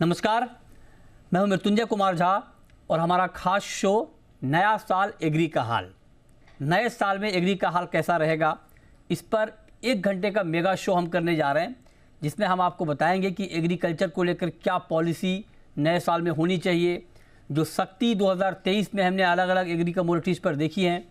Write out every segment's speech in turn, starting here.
नमस्कार, मैं हूं मृत्युंजय कुमार झा और हमारा खास शो नया साल एग्री का हाल। नए साल में एग्री का हाल कैसा रहेगा, इस पर 1 घंटे का मेगा शो हम करने जा रहे हैं, जिसमें हम आपको बताएंगे कि एग्रीकल्चर को लेकर क्या पॉलिसी नए साल में होनी चाहिए। जो सख्ती 2023 में हमने अलग अलग एग्री कमोडिटीज़ पर देखी हैं,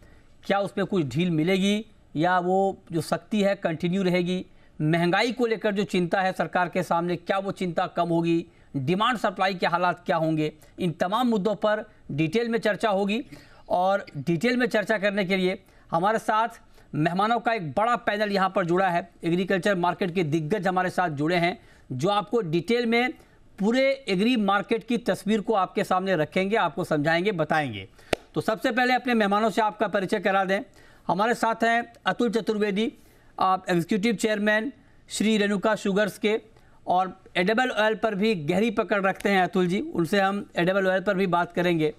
क्या उसमें कुछ ढील मिलेगी या वो जो सख्ती है कंटिन्यू रहेगी। महंगाई को लेकर जो चिंता है सरकार के सामने, क्या वो चिंता कम होगी। डिमांड सप्लाई के हालात क्या होंगे, इन तमाम मुद्दों पर डिटेल में चर्चा होगी। और डिटेल में चर्चा करने के लिए हमारे साथ मेहमानों का एक बड़ा पैनल यहाँ पर जुड़ा है। एग्रीकल्चर मार्केट के दिग्गज हमारे साथ जुड़े हैं, जो आपको डिटेल में पूरे एग्री मार्केट की तस्वीर को आपके सामने रखेंगे, आपको समझाएंगे, बताएंगे। तो सबसे पहले अपने मेहमानों से आपका परिचय करा दें। हमारे साथ हैं Atul Chaturvedi, executive chairman Shri Renuka sugars के, और एडिबल ऑयल पर भी गहरी पकड़ रखते हैं अतुल जी, उनसे हम एडिबल ऑयल पर भी बात करेंगे।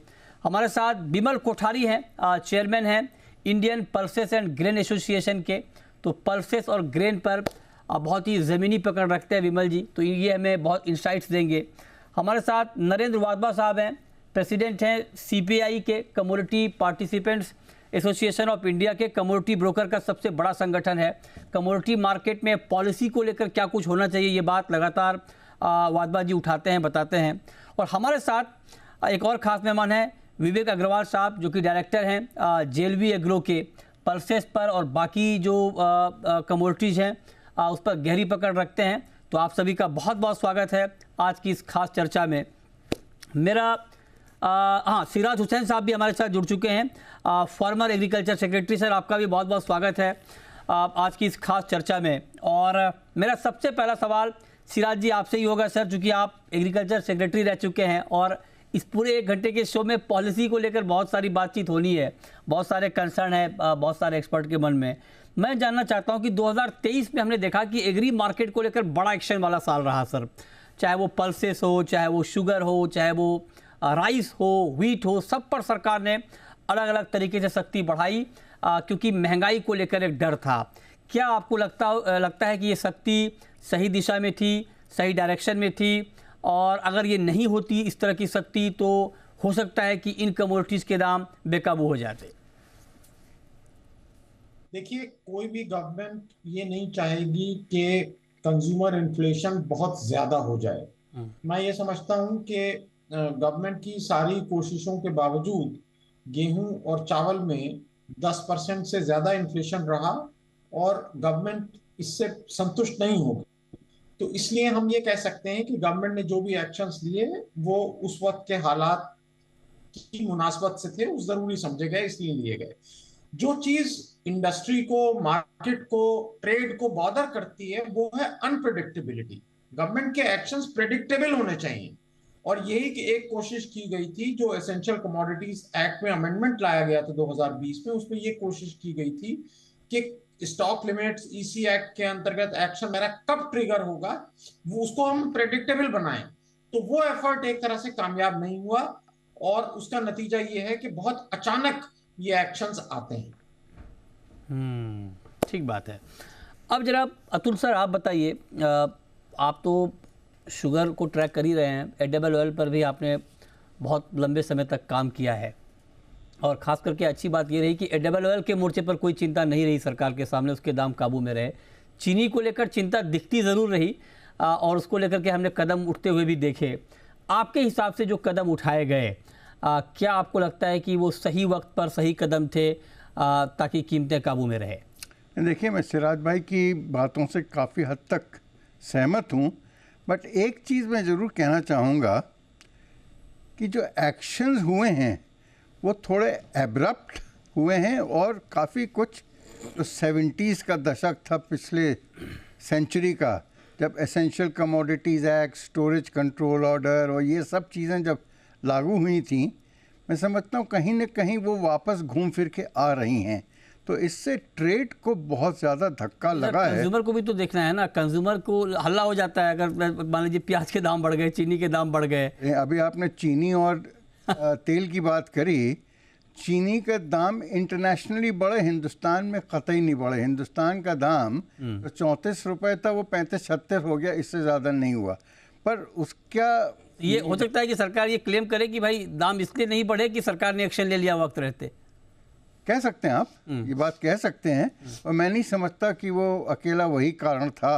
हमारे साथ विमल कोठारी हैं, चेयरमैन हैं Indian pulses and grain association के। तो पल्सेस और ग्रेन पर बहुत ही ज़मीनी पकड़ रखते हैं विमल जी, तो ये हमें बहुत इंसाइट्स देंगे। हमारे साथ नरेंद्र वाधवा साहब हैं, प्रेसिडेंट हैं CPI के, commodity participants association of India के। कमोडिटी ब्रोकर का सबसे बड़ा संगठन है। कमोडिटी मार्केट में पॉलिसी को लेकर क्या कुछ होना चाहिए, ये बात लगातार वाधवा जी उठाते हैं, बताते हैं। और हमारे साथ एक और ख़ास मेहमान हैं विवेक अग्रवाल साहब, जो कि डायरेक्टर हैं JLV एग्रो के। पल्सेस पर और बाकी जो कमोडिटीज़ हैं उस पर गहरी पकड़ रखते हैं। तो आप सभी का बहुत बहुत स्वागत है आज की इस खास चर्चा में। मेरा सिराज हुसैन साहब भी हमारे साथ जुड़ चुके हैं, फॉर्मर एग्रीकल्चर सेक्रेटरी। सर, आपका भी बहुत बहुत स्वागत है आज की इस खास चर्चा में। और मेरा सबसे पहला सवाल सिराज जी आपसे ही होगा सर, चूँकि आप एग्रीकल्चर सेक्रेटरी रह चुके हैं और इस पूरे 1 घंटे के शो में पॉलिसी को लेकर बहुत सारी बातचीत होनी है, बहुत सारे कंसर्न है बहुत सारे एक्सपर्ट के मन में। मैं जानना चाहता हूं कि 2023 में हमने देखा कि एग्री मार्केट को लेकर बड़ा एक्शन वाला साल रहा सर, चाहे वो पल्सेस हो, चाहे वो शुगर हो, चाहे वो राइस हो, व्हीट हो, सब पर सरकार ने अलग अलग तरीके से सख्ती बढ़ाई, क्योंकि महंगाई को लेकर एक डर था। क्या आपको लगता है कि ये सख्ती सही दिशा में थी, सही डायरेक्शन में थी? और अगर ये नहीं होती इस तरह की सख्ती, तो हो सकता है कि इन कमोडिटीज़ के दाम बेकाबू हो जाते। देखिए, कोई भी गवर्नमेंट ये नहीं चाहेगी कि कंज्यूमर इन्फ्लेशन बहुत ज्यादा हो जाए। मैं ये समझता हूं कि गवर्नमेंट की सारी कोशिशों के बावजूद गेहूं और चावल में 10% से ज्यादा इन्फ्लेशन रहा और गवर्नमेंट इससे संतुष्ट नहीं होगी। तो इसलिए हम ये कह सकते हैं कि गवर्नमेंट ने जो भी एक्शंस लिए वो उस वक्त के हालात की मुनासबत से थे, उस जरूरी समझे गए, इसलिए लिए गए। जो चीज इंडस्ट्री को, मार्केट को, ट्रेड को बॉदर करती है वो है अनप्रेडिक्टेबिलिटी। गवर्नमेंट के एक्शंस प्रेडिक्टेबल होने चाहिए, और यही कि एक कोशिश की गई थी जो एसेंशियल कमोडिटीज एक्ट में अमेंडमेंट लाया गया था 2020 में, उसमें ये कोशिश की गई थी कि स्टॉक लिमिट्स EC एक्ट के अंतर्गत एक्शन मेरा कब ट्रिगर होगा, वो उसको हम प्रेडिक्टेबल बनाएं। तो वो एफर्ट एक तरह से कामयाब नहीं हुआ और उसका नतीजा ये है कि बहुत अचानक ये एक्शंस आते हैं। ठीक बात है। अब जरा अतुल सर आप बताइए, आप तो शुगर को ट्रैक कर ही रहे हैं, एडिबल ऑयल पर भी आपने बहुत लंबे समय तक काम किया है, और ख़ास करके अच्छी बात ये रही कि एडिबल ऑयल के मोर्चे पर कोई चिंता नहीं रही सरकार के सामने, उसके दाम काबू में रहे। चीनी को लेकर चिंता दिखती ज़रूर रही और उसको लेकर के हमने कदम उठते हुए भी देखे। आपके हिसाब से जो कदम उठाए गए, क्या आपको लगता है कि वो सही वक्त पर सही कदम थे ताकि कीमतें काबू में रहे? देखिए, मैं सिराज भाई की बातों से काफ़ी हद तक सहमत हूँ, बट एक चीज़ मैं ज़रूर कहना चाहूँगा कि जो एक्शंस हुए हैं वो थोड़े एब्रप्ट हुए हैं, और काफ़ी कुछ जो 70s का दशक था पिछले सेंचुरी का, जब essential commodities act, storage control order और ये सब चीज़ें जब लागू हुई थी, मैं समझता हूँ कहीं न कहीं वो वापस घूम फिर के आ रही हैं। तो इससे ट्रेड को बहुत ज़्यादा धक्का लगा है। कंज्यूमर को भी तो देखना है ना, कंज्यूमर को हल्ला हो जाता है अगर मान लीजिए प्याज के दाम बढ़ गए, चीनी के दाम बढ़ गए। अभी आपने चीनी और तेल की बात करी। चीनी का दाम इंटरनेशनली बढ़े, हिंदुस्तान में कतई नहीं बढ़े। हिंदुस्तान का दाम तो 34 रुपये था, वो 35-36 हो गया, इससे ज़्यादा नहीं हुआ। पर उसका ये हो सकता है कि सरकार ये क्लेम करे कि भाई दाम इसलिए नहीं बढ़े कि सरकार ने एक्शन ले लिया वक्त रहते। कह सकते हैं आप, ये बात कह सकते हैं, और मैं नहीं समझता कि वो अकेला वही कारण था।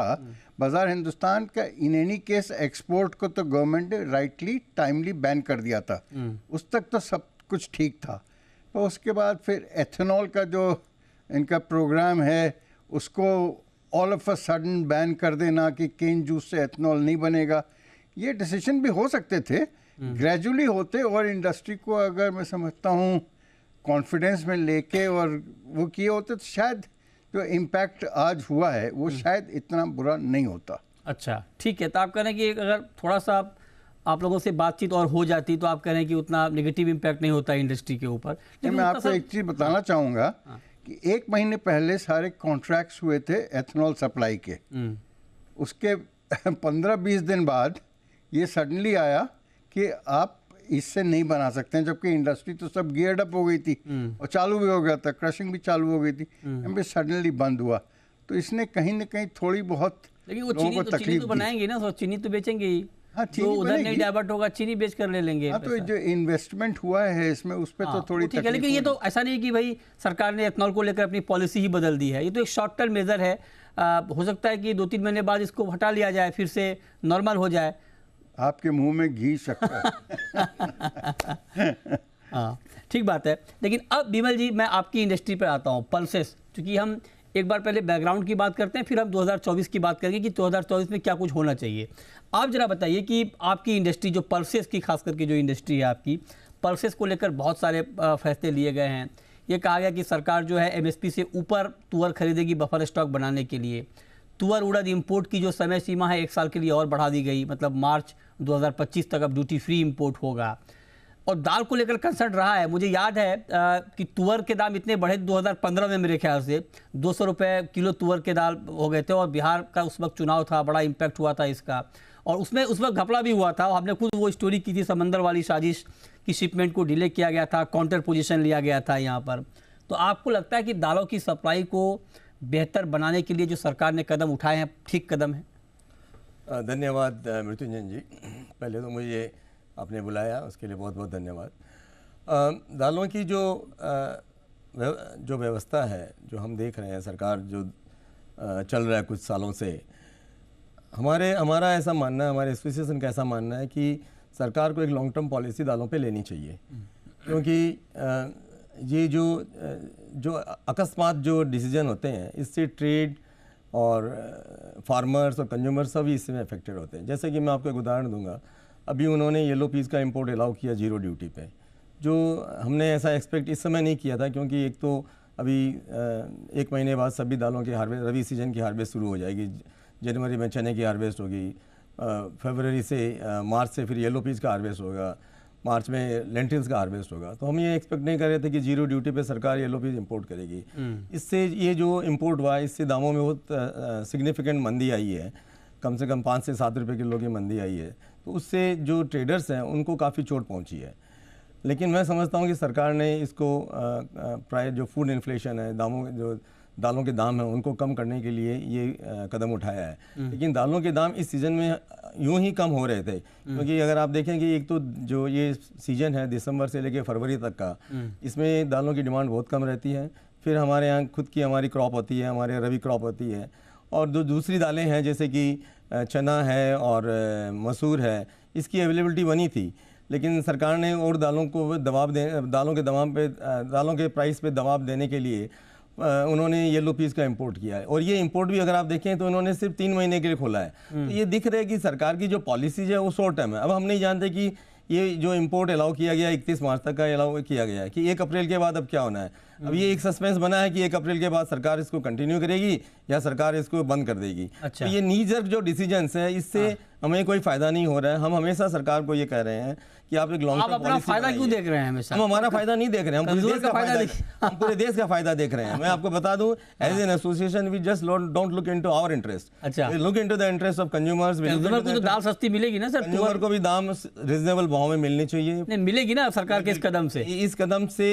बाजार हिंदुस्तान का इन एनी केस एक्सपोर्ट को तो गवर्नमेंट ने राइटली टाइमली बैन कर दिया था, उस तक तो सब कुछ ठीक था। पर उसके बाद फिर एथेनॉल का जो इनका प्रोग्राम है उसको all of a sudden ban कर देना कि केन जूस से एथेनॉल नहीं बनेगा, ये डिसीजन भी हो सकते थे, ग्रेजुअली होते, और इंडस्ट्री को अगर मैं समझता हूँ कॉन्फिडेंस में लेके और वो किए होते तो शायद जो इम्पैक्ट आज हुआ है वो शायद इतना बुरा नहीं होता। अच्छा, ठीक है। तो आप कह रहे हैं कि अगर थोड़ा सा आप लोगों से बातचीत और हो जाती तो आप कह रहे हैं कि उतना नेगेटिव इम्पैक्ट नहीं होता इंडस्ट्री के ऊपर। मैं आपको एक चीज़ बताना चाहूँगा कि 1 महीने पहले सारे कॉन्ट्रैक्ट्स हुए थे एथेनॉल सप्लाई के, उसके 15-20 दिन बाद ये सडनली आया कि आप इससे नहीं बना सकते हैं, जबकि इंडस्ट्री तो सब गियर्ड अप हो गई थी और चालू भी हो गया था, क्रशिंग भी चालू हो गई थी, भी सडनली बंद हुआ। तो इसने कहीं ना कहीं थोड़ी बहुत लेकिन वो चीनी तो बनाएंगे ना, चीनी तो बेचेंगे ही। हाँ, जो उधर नहीं डाइवर्ट होगा चीनी बेच कर ले लेंगे। हाँ, तो जो इन्वेस्टमेंट हुआ है इसमें उस पर तो थोड़ी ठीक है, लेकिन ये तो ऐसा नहीं कि भाई सरकार ने एथेनॉल को लेकर अपनी पॉलिसी ही बदल दी है। ये तो एक शॉर्ट टर्म मेजर है। हो सकता है कि 2-3 महीने बाद इसको हटा लिया जाए, फिर से नॉर्मल हो जाए। आपके मुंह में घी शक्कर। हाँ, ठीक बात है। लेकिन अब बिमल जी, मैं आपकी इंडस्ट्री पर आता हूँ, पल्सेस। क्योंकि हम एक बार पहले बैकग्राउंड की बात करते हैं, फिर हम 2024 की बात करेंगे कि 2024 में क्या कुछ होना चाहिए। आप जरा बताइए कि आपकी इंडस्ट्री जो पल्सेस की, खास करके जो इंडस्ट्री है आपकी, पल्सेस को लेकर बहुत सारे फैसले लिए गए हैं। ये कहा गया कि सरकार जो है एमएसपी से ऊपर तुअर खरीदेगी बफर स्टॉक बनाने के लिए। तुअर उड़द इंपोर्ट की जो समय सीमा है 1 साल के लिए और बढ़ा दी गई, मतलब मार्च 2025 तक अब ड्यूटी फ्री इंपोर्ट होगा। और दाल को लेकर कंसर्न रहा है। मुझे याद है कि तुअर के दाम इतने बढ़े 2015 में, मेरे ख्याल से 200 रुपये किलो तुअर के दाल हो गए थे, और बिहार का उस वक्त चुनाव था, बड़ा इम्पैक्ट हुआ था इसका, और उसमें उस वक्त घपला भी हुआ था। हमने खुद वो स्टोरी की थी, समंदर वाली साजिश की शिपमेंट को डिले किया गया था, काउंटर पोजीशन लिया गया था यहाँ पर। तो आपको लगता है कि दालों की सप्लाई को बेहतर बनाने के लिए जो सरकार ने कदम उठाए हैं ठीक कदम है? धन्यवाद मृत्युंजय जी। पहले तो मुझे आपने बुलाया उसके लिए बहुत बहुत धन्यवाद। दालों की जो व्यवस्था है, जो हम देख रहे हैं, सरकार जो चल रहा है कुछ सालों से, हमारा ऐसा मानना है, हमारे एसोसिएशन का ऐसा मानना है कि सरकार को एक लॉन्ग टर्म पॉलिसी दालों पे लेनी चाहिए। क्योंकि ये जो अकस्मात जो डिसीजन होते हैं, इससे ट्रेड और फार्मर्स और कंज्यूमर सभी इसमें अफेक्टेड होते हैं। जैसे कि मैं आपको एक उदाहरण दूंगा, अभी उन्होंने येलो पीस का इंपोर्ट अलाउ किया 0 ड्यूटी पे, जो हमने ऐसा एक्सपेक्ट इस समय नहीं किया था, क्योंकि एक तो अभी 1 महीने बाद सभी दालों की हार्वेस्ट, रबी सीजन की हार्वेस्ट शुरू हो जाएगी। जनवरी में चने की हार्वेस्ट होगी, फरवरी से मार्च से फिर येलो पीस का हार्वेस्ट होगा, मार्च में लेंटिल्स का हार्वेस्ट होगा। तो हम ये एक्सपेक्ट नहीं कर रहे थे कि 0 ड्यूटी पे सरकार येलो पीस इंपोर्ट करेगी। इससे ये जो इंपोर्ट हुआ, इससे दामों में बहुत सिग्निफिकेंट मंदी आई है, कम से कम 5 से 7 रुपये किलो की मंदी आई है। तो उससे जो ट्रेडर्स हैं उनको काफ़ी चोट पहुंची है। लेकिन मैं समझता हूं कि सरकार ने इसको प्राइस, जो फूड इन्फ्लेशन है, दालों के दाम हैं, उनको कम करने के लिए ये कदम उठाया है। लेकिन दालों के दाम इस सीज़न में यूं ही कम हो रहे थे, क्योंकि अगर आप देखें कि एक तो जो ये सीज़न है दिसंबर से लेकर फरवरी तक का, इसमें दालों की डिमांड बहुत कम रहती है। फिर हमारे यहाँ खुद की हमारी क्रॉप होती है, हमारे रबी क्रॉप होती है, और जो दूसरी दालें हैं जैसे कि चना है और मसूर है, इसकी अवेलेबिलिटी बनी थी। लेकिन सरकार ने और दालों के प्राइस पे दबाव देने के लिए उन्होंने येलो पीस का इंपोर्ट किया है। और ये इंपोर्ट भी अगर आप देखें तो उन्होंने सिर्फ 3 महीने के लिए खोला है। तो ये दिख रहा है कि सरकार की जो पॉलिसीज है वो शॉर्ट टर्म है। अब हम नहीं जानते कि ये जो इंपोर्ट अलाउ किया गया 31 मार्च तक का अलाउ किया गया है कि 1 अप्रैल के बाद अब क्या होना है। अब ये एक सस्पेंस बना है कि 1 अप्रैल के बाद सरकार इसको कंटिन्यू करेगी या सरकार इसको बंद कर देगी। अच्छा। तो ये नीजर्क जो डिसीजंस है, इससे हमें कोई फायदा नहीं हो रहा है। हम हमेशा सरकार को ये कह रहे हैं कि आप एक लॉन्ग टर्म अपना फायदा क्यों देख रहे हैं हमेशा? हम हमारा फायदा नहीं देख रहे हैं, हम पूरे देश का फायदा देख रहे हैं। मैं आपको बता दूं, as an association we just don't look into our interest, अच्छा, we look into the interest of consumers. Consumer को तो दाल सस्ती मिलेगी ना सर, कंज्यूमर को भी दाम रीजनेबल भाव में मिलनी चाहिए। नहीं मिलेगी ना सरकार के इस कदम से?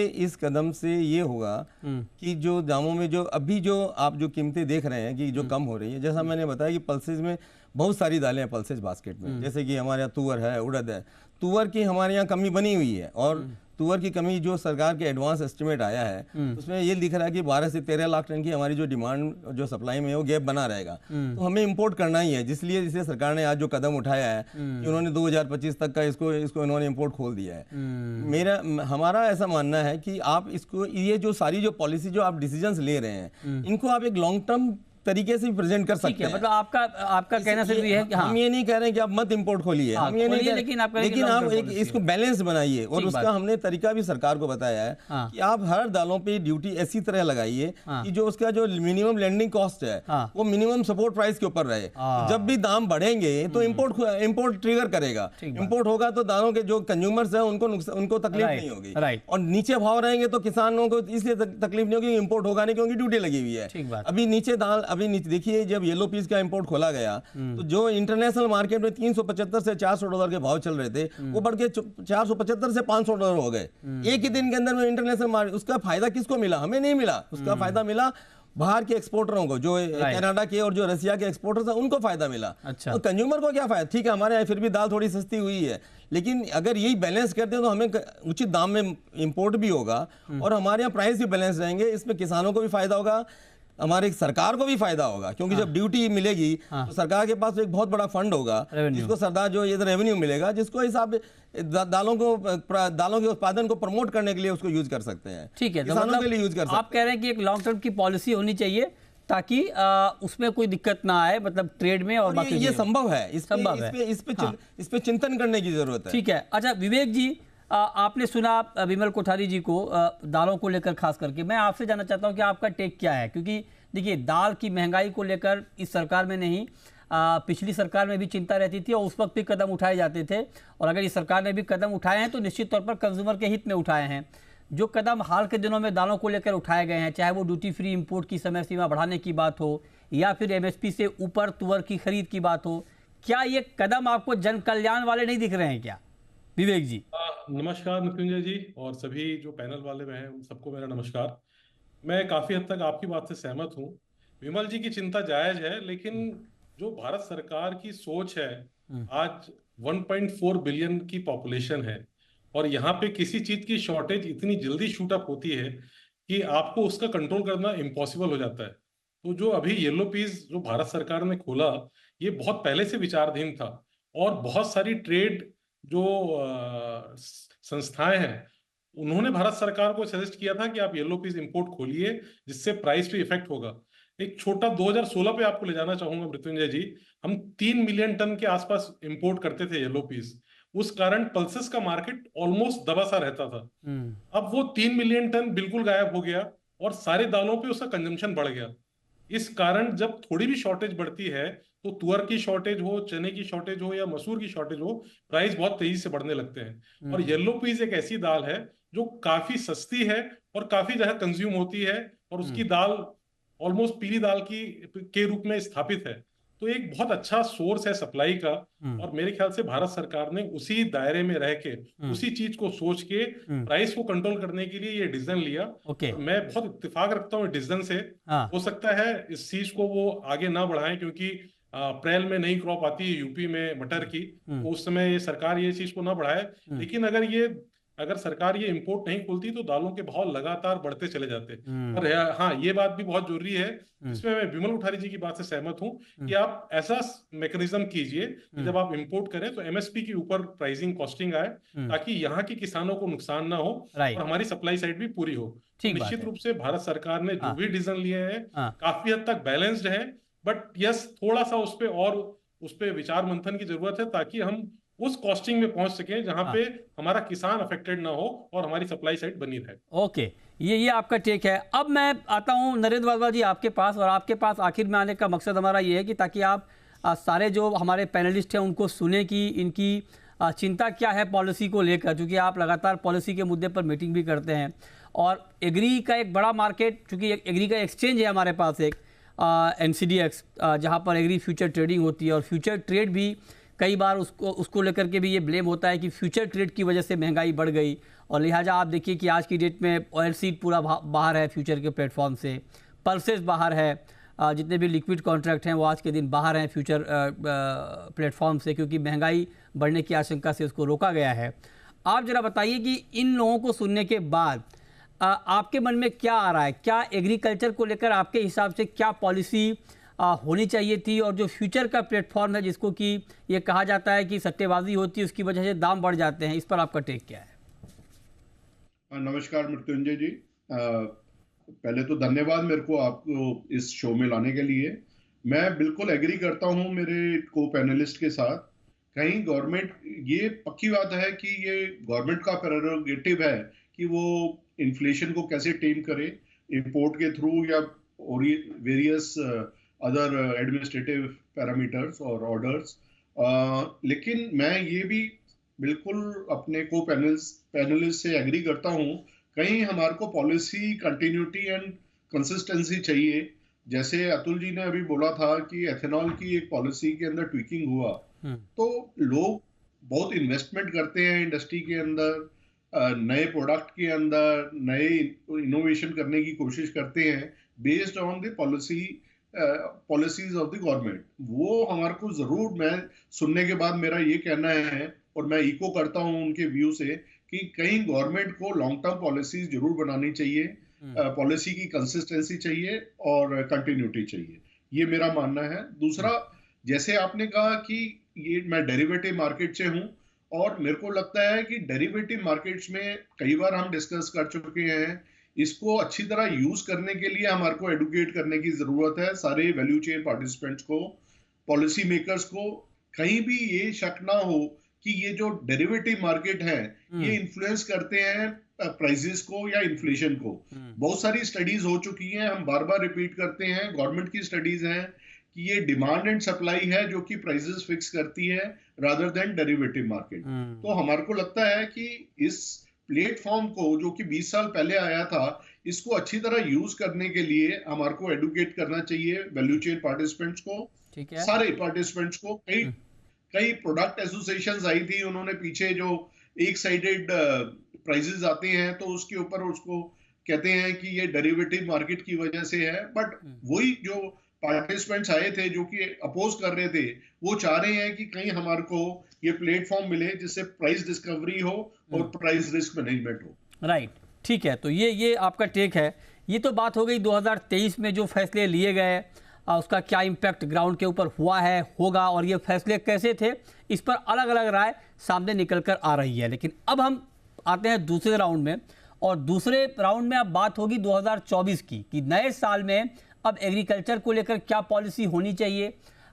इस कदम से ये होगा कि जो दामों में जो अभी जो आप जो कीमतें देख रहे हैं कि जो कम हो रही है, जैसा मैंने बताया कि पल्सेस में बहुत सारी दालें हैं पल्सेज बास्केट में, जैसे कि हमारे यहाँ तुअर है, उड़द है। तुअर की हमारे यहाँ कमी बनी हुई है, और तुअर की कमी जो सरकार के एडवांस एस्टिमेट आया है उसमें ये दिख रहा है कि 12 से 13 लाख टन की हमारी जो डिमांड जो सप्लाई में है वो गैप बना रहेगा। तो हमें इंपोर्ट करना ही है, जिसलिए सरकार ने आज जो कदम उठाया है कि उन्होंने 2025 तक का इसको इन्होंने इंपोर्ट खोल दिया है। हमारा ऐसा मानना है कि आप इसको, ये जो सारी जो पॉलिसी जो आप डिसीजंस ले रहे हैं, इनको आप एक लॉन्ग टर्म तरीके से प्रेजेंट कर सकते हैं। मतलब आपका कहना सिर्फ ये है कि हम ये नहीं कह रहे हैं कि आप मत इंपोर्ट खोलिए, हम ये नहीं कह रहे, लेकिन आप एक इसको बैलेंस बनाइए, और उसका हमने तरीका भी सरकार को बताया है कि आप हर दालों पे ड्यूटी ऐसी तरह लगाइए कि जो उसका जो मिनिमम लैंडिंग कॉस्ट है वो मिनिमम सपोर्ट प्राइस के ऊपर रहे। जब भी दाम बढ़ेंगे तो इम्पोर्ट ट्रिगर करेगा, इम्पोर्ट होगा तो दालों के जो कंज्यूमर्स है उनको तकलीफ नहीं होगी, और नीचे भाव रहेंगे तो किसानों को इसलिए तकलीफ नहीं होगी, इम्पोर्ट होगा नहीं क्योंकि ड्यूटी लगी हुई है। अभी नीचे दाल देखिए, जब येलो पीस का इंपोर्ट खोला गया तो जो इंटरनेशनल मार्केट में $375 से $400 के भाव चल रहे थे वो बढ़ के $475 से $500 हो गए एक ही दिन के अंदर में इंटरनेशनल मार्केट। उसका फायदा किसको मिला? हमें नहीं मिला, उसका फायदा मिला बाहर के एक्सपोर्टरों को, जो कनाडा के और जो रसिया के एक्सपोर्टर्स हैं उनको फायदा मिला। अच्छा। तो कंज्यूमर को क्या फायदा? ठीक है, हमारे यहाँ फिर भी दाल थोड़ी सस्ती हुई है, लेकिन अगर यही बैलेंस करते हैं तो हमें उचित दाम में इंपोर्ट भी होगा और हमारे यहाँ प्राइस भी बैलेंस रहेंगे। इसमें किसानों को भी फायदा होगा, हमारे सरकार को भी फायदा होगा, क्योंकि जब ड्यूटी मिलेगी तो सरकार के पास एक बहुत बड़ा फंड होगा जिसको सरदार जो ये रेवेन्यू मिलेगा, जिसको हिसाब दालों के उत्पादन को प्रमोट करने के लिए उसको यूज कर सकते हैं। ठीक है, किसानों के लिए यूज कर सकते हैं। आप कह रहे हैं कि एक लॉन्ग टर्म की पॉलिसी होनी चाहिए ताकि उसमें कोई दिक्कत ना आए, मतलब ट्रेड में और बाकी। ये संभव है, इस पे चिंतन करने की जरूरत है। ठीक है। अच्छा विवेक जी, आपने सुना विमल कोठारी जी को दालों को लेकर खास करके, मैं आपसे जानना चाहता हूं कि आपका टेक क्या है, क्योंकि देखिए दाल की महंगाई को लेकर इस सरकार में नहीं, पिछली सरकार में भी चिंता रहती थी और उस वक्त भी कदम उठाए जाते थे, और अगर इस सरकार ने भी कदम उठाए हैं तो निश्चित तौर पर कंज्यूमर के हित में उठाए हैं। जो कदम हाल के दिनों में दालों को लेकर उठाए गए हैं, चाहे वो ड्यूटी फ्री इंपोर्ट की समय सीमा बढ़ाने की बात हो या फिर MSP से ऊपर तुअर की खरीद की बात हो, क्या ये कदम आपको जन कल्याण वाले नहीं दिख रहे हैं क्या? विवेक जी। नमस्कार मृत्युंजय जी, और सभी जो पैनल वाले में हैं उन सबको मेरा नमस्कार। मैं काफी हद तक आपकी बात से सहमत हूं। विमल जी की चिंता जायज है, लेकिन जो भारत सरकार की सोच है, आज 1.4 बिलियन की पॉपुलेशन है और यहाँ पे किसी चीज की शॉर्टेज इतनी जल्दी शूट अप होती है कि आपको उसका कंट्रोल करना इम्पॉसिबल हो जाता है। तो जो अभी येलो पीस जो भारत सरकार ने खोला, ये बहुत पहले से विचाराधीन था, और बहुत सारी ट्रेड जो संस्थाएं हैं उन्होंने भारत सरकार को सजेस्ट किया था कि आप येलो पीस इंपोर्ट खोलिए, जिससे प्राइस पे इफेक्ट होगा। एक छोटा 2016 पे आपको ले जाना चाहूंगा मृत्युंजय जी, हम 3 मिलियन टन के आसपास इंपोर्ट करते थे येलो पीस, उस कारण पल्सेस का मार्केट ऑलमोस्ट दबा सा रहता था। अब वो 3 मिलियन टन बिल्कुल गायब हो गया और सारे दालों पे उसका कंजम्पशन बढ़ गया। इस कारण जब थोड़ी भी शॉर्टेज बढ़ती है तो तुअर की शॉर्टेज हो, चने की शॉर्टेज हो या मसूर की शॉर्टेज हो, प्राइस बहुत तेजी से बढ़ने लगते हैं। और येलो पीस एक ऐसी दाल है जो काफी सस्ती है और काफी जगह कंज्यूम होती है, और उसकी दाल ऑलमोस्ट पीली दाल के रूप में स्थापित है। तो एक बहुत अच्छा सोर्स है सप्लाई का, और मेरे ख्याल से भारत सरकार ने उसी दायरे में रह के उसी चीज को सोच के प्राइस को कंट्रोल करने के लिए ये डिसीजन लिया। मैं बहुत इत्तेफाक रखता हूँ डिसीजन से। हो सकता है इस चीज को वो आगे ना बढ़ाएं, क्योंकि अप्रैल में नई क्रॉप आती है यूपी में मटर की, तो उस समय ये सरकार ये चीज को ना बढ़ाए। लेकिन अगर सरकार ये इंपोर्ट नहीं खोलती तो दालों के भाव लगातार बढ़ते चले जाते। और हाँ, ये बात भी बहुत जरूरी है, इसमें मैं विमल कोठारी जी की बात से सहमत हूं कि आप ऐसा मैकेनिज्म कीजिए कि जब आप इंपोर्ट करें तो MSP के ऊपर प्राइसिंग कॉस्टिंग आए, ताकि यहाँ के किसानों को नुकसान ना हो और हमारी सप्लाई साइड भी पूरी हो। निश्चित रूप से भारत सरकार ने जो भी डिसीजन लिए हैं काफी हद तक बैलेंस्ड है, बट यस, थोड़ा सा उस पे विचार मंथन की जरूरत है, ताकि हम उस कॉस्टिंग में पहुंच सके जहां पे हमारा किसान अफेक्टेड ना हो और हमारी सप्लाई साइड बनी रहे। ओके, ये आपका टेक है। अब मैं आता हूं नरेंद्र वाधवा जी आपके पास, और आपके पास आखिर में आने का मकसद हमारा ये है कि ताकि आप सारे जो हमारे पैनलिस्ट हैं उनको सुने कि इनकी चिंता क्या है पॉलिसी को लेकर, क्योंकि आप लगातार पॉलिसी के मुद्दे पर मीटिंग भी करते हैं। और एग्री का एक बड़ा मार्केट, चूँकि एग्री का एक्सचेंज है हमारे पास एक NCDX, जहाँ पर एग्री फ्यूचर ट्रेडिंग होती है, और फ्यूचर ट्रेड भी कई बार उसको लेकर के भी ये ब्लेम होता है कि फ्यूचर ट्रेड की वजह से महंगाई बढ़ गई, और लिहाजा आप देखिए कि आज की डेट में ऑयल सीड पूरा बाहर है फ्यूचर के प्लेटफॉर्म से, पल्सेस बाहर है, जितने भी लिक्विड कॉन्ट्रैक्ट हैं वो आज के दिन बाहर हैं फ्यूचर प्लेटफॉर्म से, क्योंकि महंगाई बढ़ने की आशंका से उसको रोका गया है। आप जरा बताइए कि इन लोगों को सुनने के बाद आपके मन में क्या आ रहा है? क्या एग्रीकल्चर को लेकर आपके हिसाब से क्या पॉलिसी होनी चाहिए थी, और जो फ्यूचर का प्लेटफॉर्म है जिसको कि ये कहा जाता है कि सट्टेबाजी होती है उसकी वजह से दाम बढ़ जाते हैं, इस पर आपका टेक क्या है? नमस्कार मृत्युंजय जी, पहले तो धन्यवाद मेरे को आपको इस शो में लाने के लिए। मैं बिल्कुल एग्री करता हूं मेरे को पैनलिस्ट के साथ। कहीं गवर्नमेंट, ये पक्की बात है कि ये गवर्नमेंट का प्रेरोगेटिव है कि वो इन्फ्लेशन को कैसे टेम करे, इंपोर्ट के थ्रू या और वेरियस अदर एडमिनिस्ट्रेटिव पैरामीटर्स और ऑर्डर्स। लेकिन मैं ये भी बिल्कुल अपने को पैनलिस्ट से एग्री करता हूं, कहीं हमारे को पॉलिसी कंटिन्यूटी एंड कंसिस्टेंसी चाहिए। जैसे अतुल जी ने अभी बोला था कि एथेनॉल की एक पॉलिसी के अंदर ट्विकिंग हुआ, तो लोग बहुत इन्वेस्टमेंट करते हैं इंडस्ट्री के अंदर, नए प्रोडक्ट के अंदर नए इनोवेशन करने की कोशिश करते हैं based on the policies of the government. वो हमारे को जरूर, मैं सुनने के बाद मेरा ये कहना है और मैं इको करता हूं उनके व्यू से कि कहीं गवर्नमेंट को लॉन्ग टर्म पॉलिसीज जरूर बनानी चाहिए, पॉलिसी की कंसिस्टेंसी चाहिए और कंटिन्यूटी चाहिए, ये मेरा मानना है। दूसरा, जैसे आपने कहा कि ये मैं डेरिवेटिव मार्केट से हूं, और मेरे को लगता है कि डेरिवेटिव मार्केट्स में कई बार हम डिस्कस कर चुके हैं, इसको अच्छी तरह यूज करने के लिए हमारे को एडुकेट करने की जरूरत है सारे वैल्यू चेन पार्टिसिपेंट्स को, पॉलिसी मेकर्स को। कहीं भी ये शक ना हो कि ये जो डेरिवेटिव मार्केट है ये इन्फ्लुएंस करते हैं प्राइसेस को या इन्फ्लेशन को। बहुत सारी स्टडीज हो चुकी हैं, हम बार बार रिपीट करते हैं, गवर्नमेंट की स्टडीज हैं कि ये डिमांड एंड सप्लाई है जो कि प्राइसेस फिक्स करती है रादर देन डेरिवेटिव मार्केट। तो हमारे को लगता है कि इस प्लेटफॉर्म को जो कि 20 साल पहले आया था, इसको अच्छी तरह यूज करने के लिए हमारे को एडुकेट करना चाहिए वैल्यू चेन पार्टिसिपेंट्स को, सारे पार्टिसिपेंट्स को। कई प्रोडक्ट एसोसिएशंस आई थी, उन्होंने पीछे जो एक साइडेड प्राइसेस आते हैं तो उसके ऊपर उसको कहते हैं कि ये डेरिवेटिव मार्केट की वजह से है, बट वही जो पार्टिसिपेंट्स आए थे जो कि अपोज कर रहे थे, वो चाह रहे हैं कि कहीं हमारे को ये प्लेटफॉर्म मिले जिससे प्राइस डिस्कवरी हो और प्राइस रिस्क मैनेजमेंट हो। राइट, ठीक है। तो ये आपका टेक है। ये तो बात हो गई 2023 में जो फैसले लिए गए, उसका क्या इम्पैक्ट ग्राउंड के ऊपर हुआ है, होगा, और ये फैसले कैसे थे, इस पर अलग अलग राय सामने निकल कर आ रही है। लेकिन अब हम आते हैं दूसरे राउंड में, और दूसरे राउंड में अब बात होगी 2024 की, कि नए साल में अब एग्रीकल्चर को लेकर क्या पॉलिसी होनी चाहिए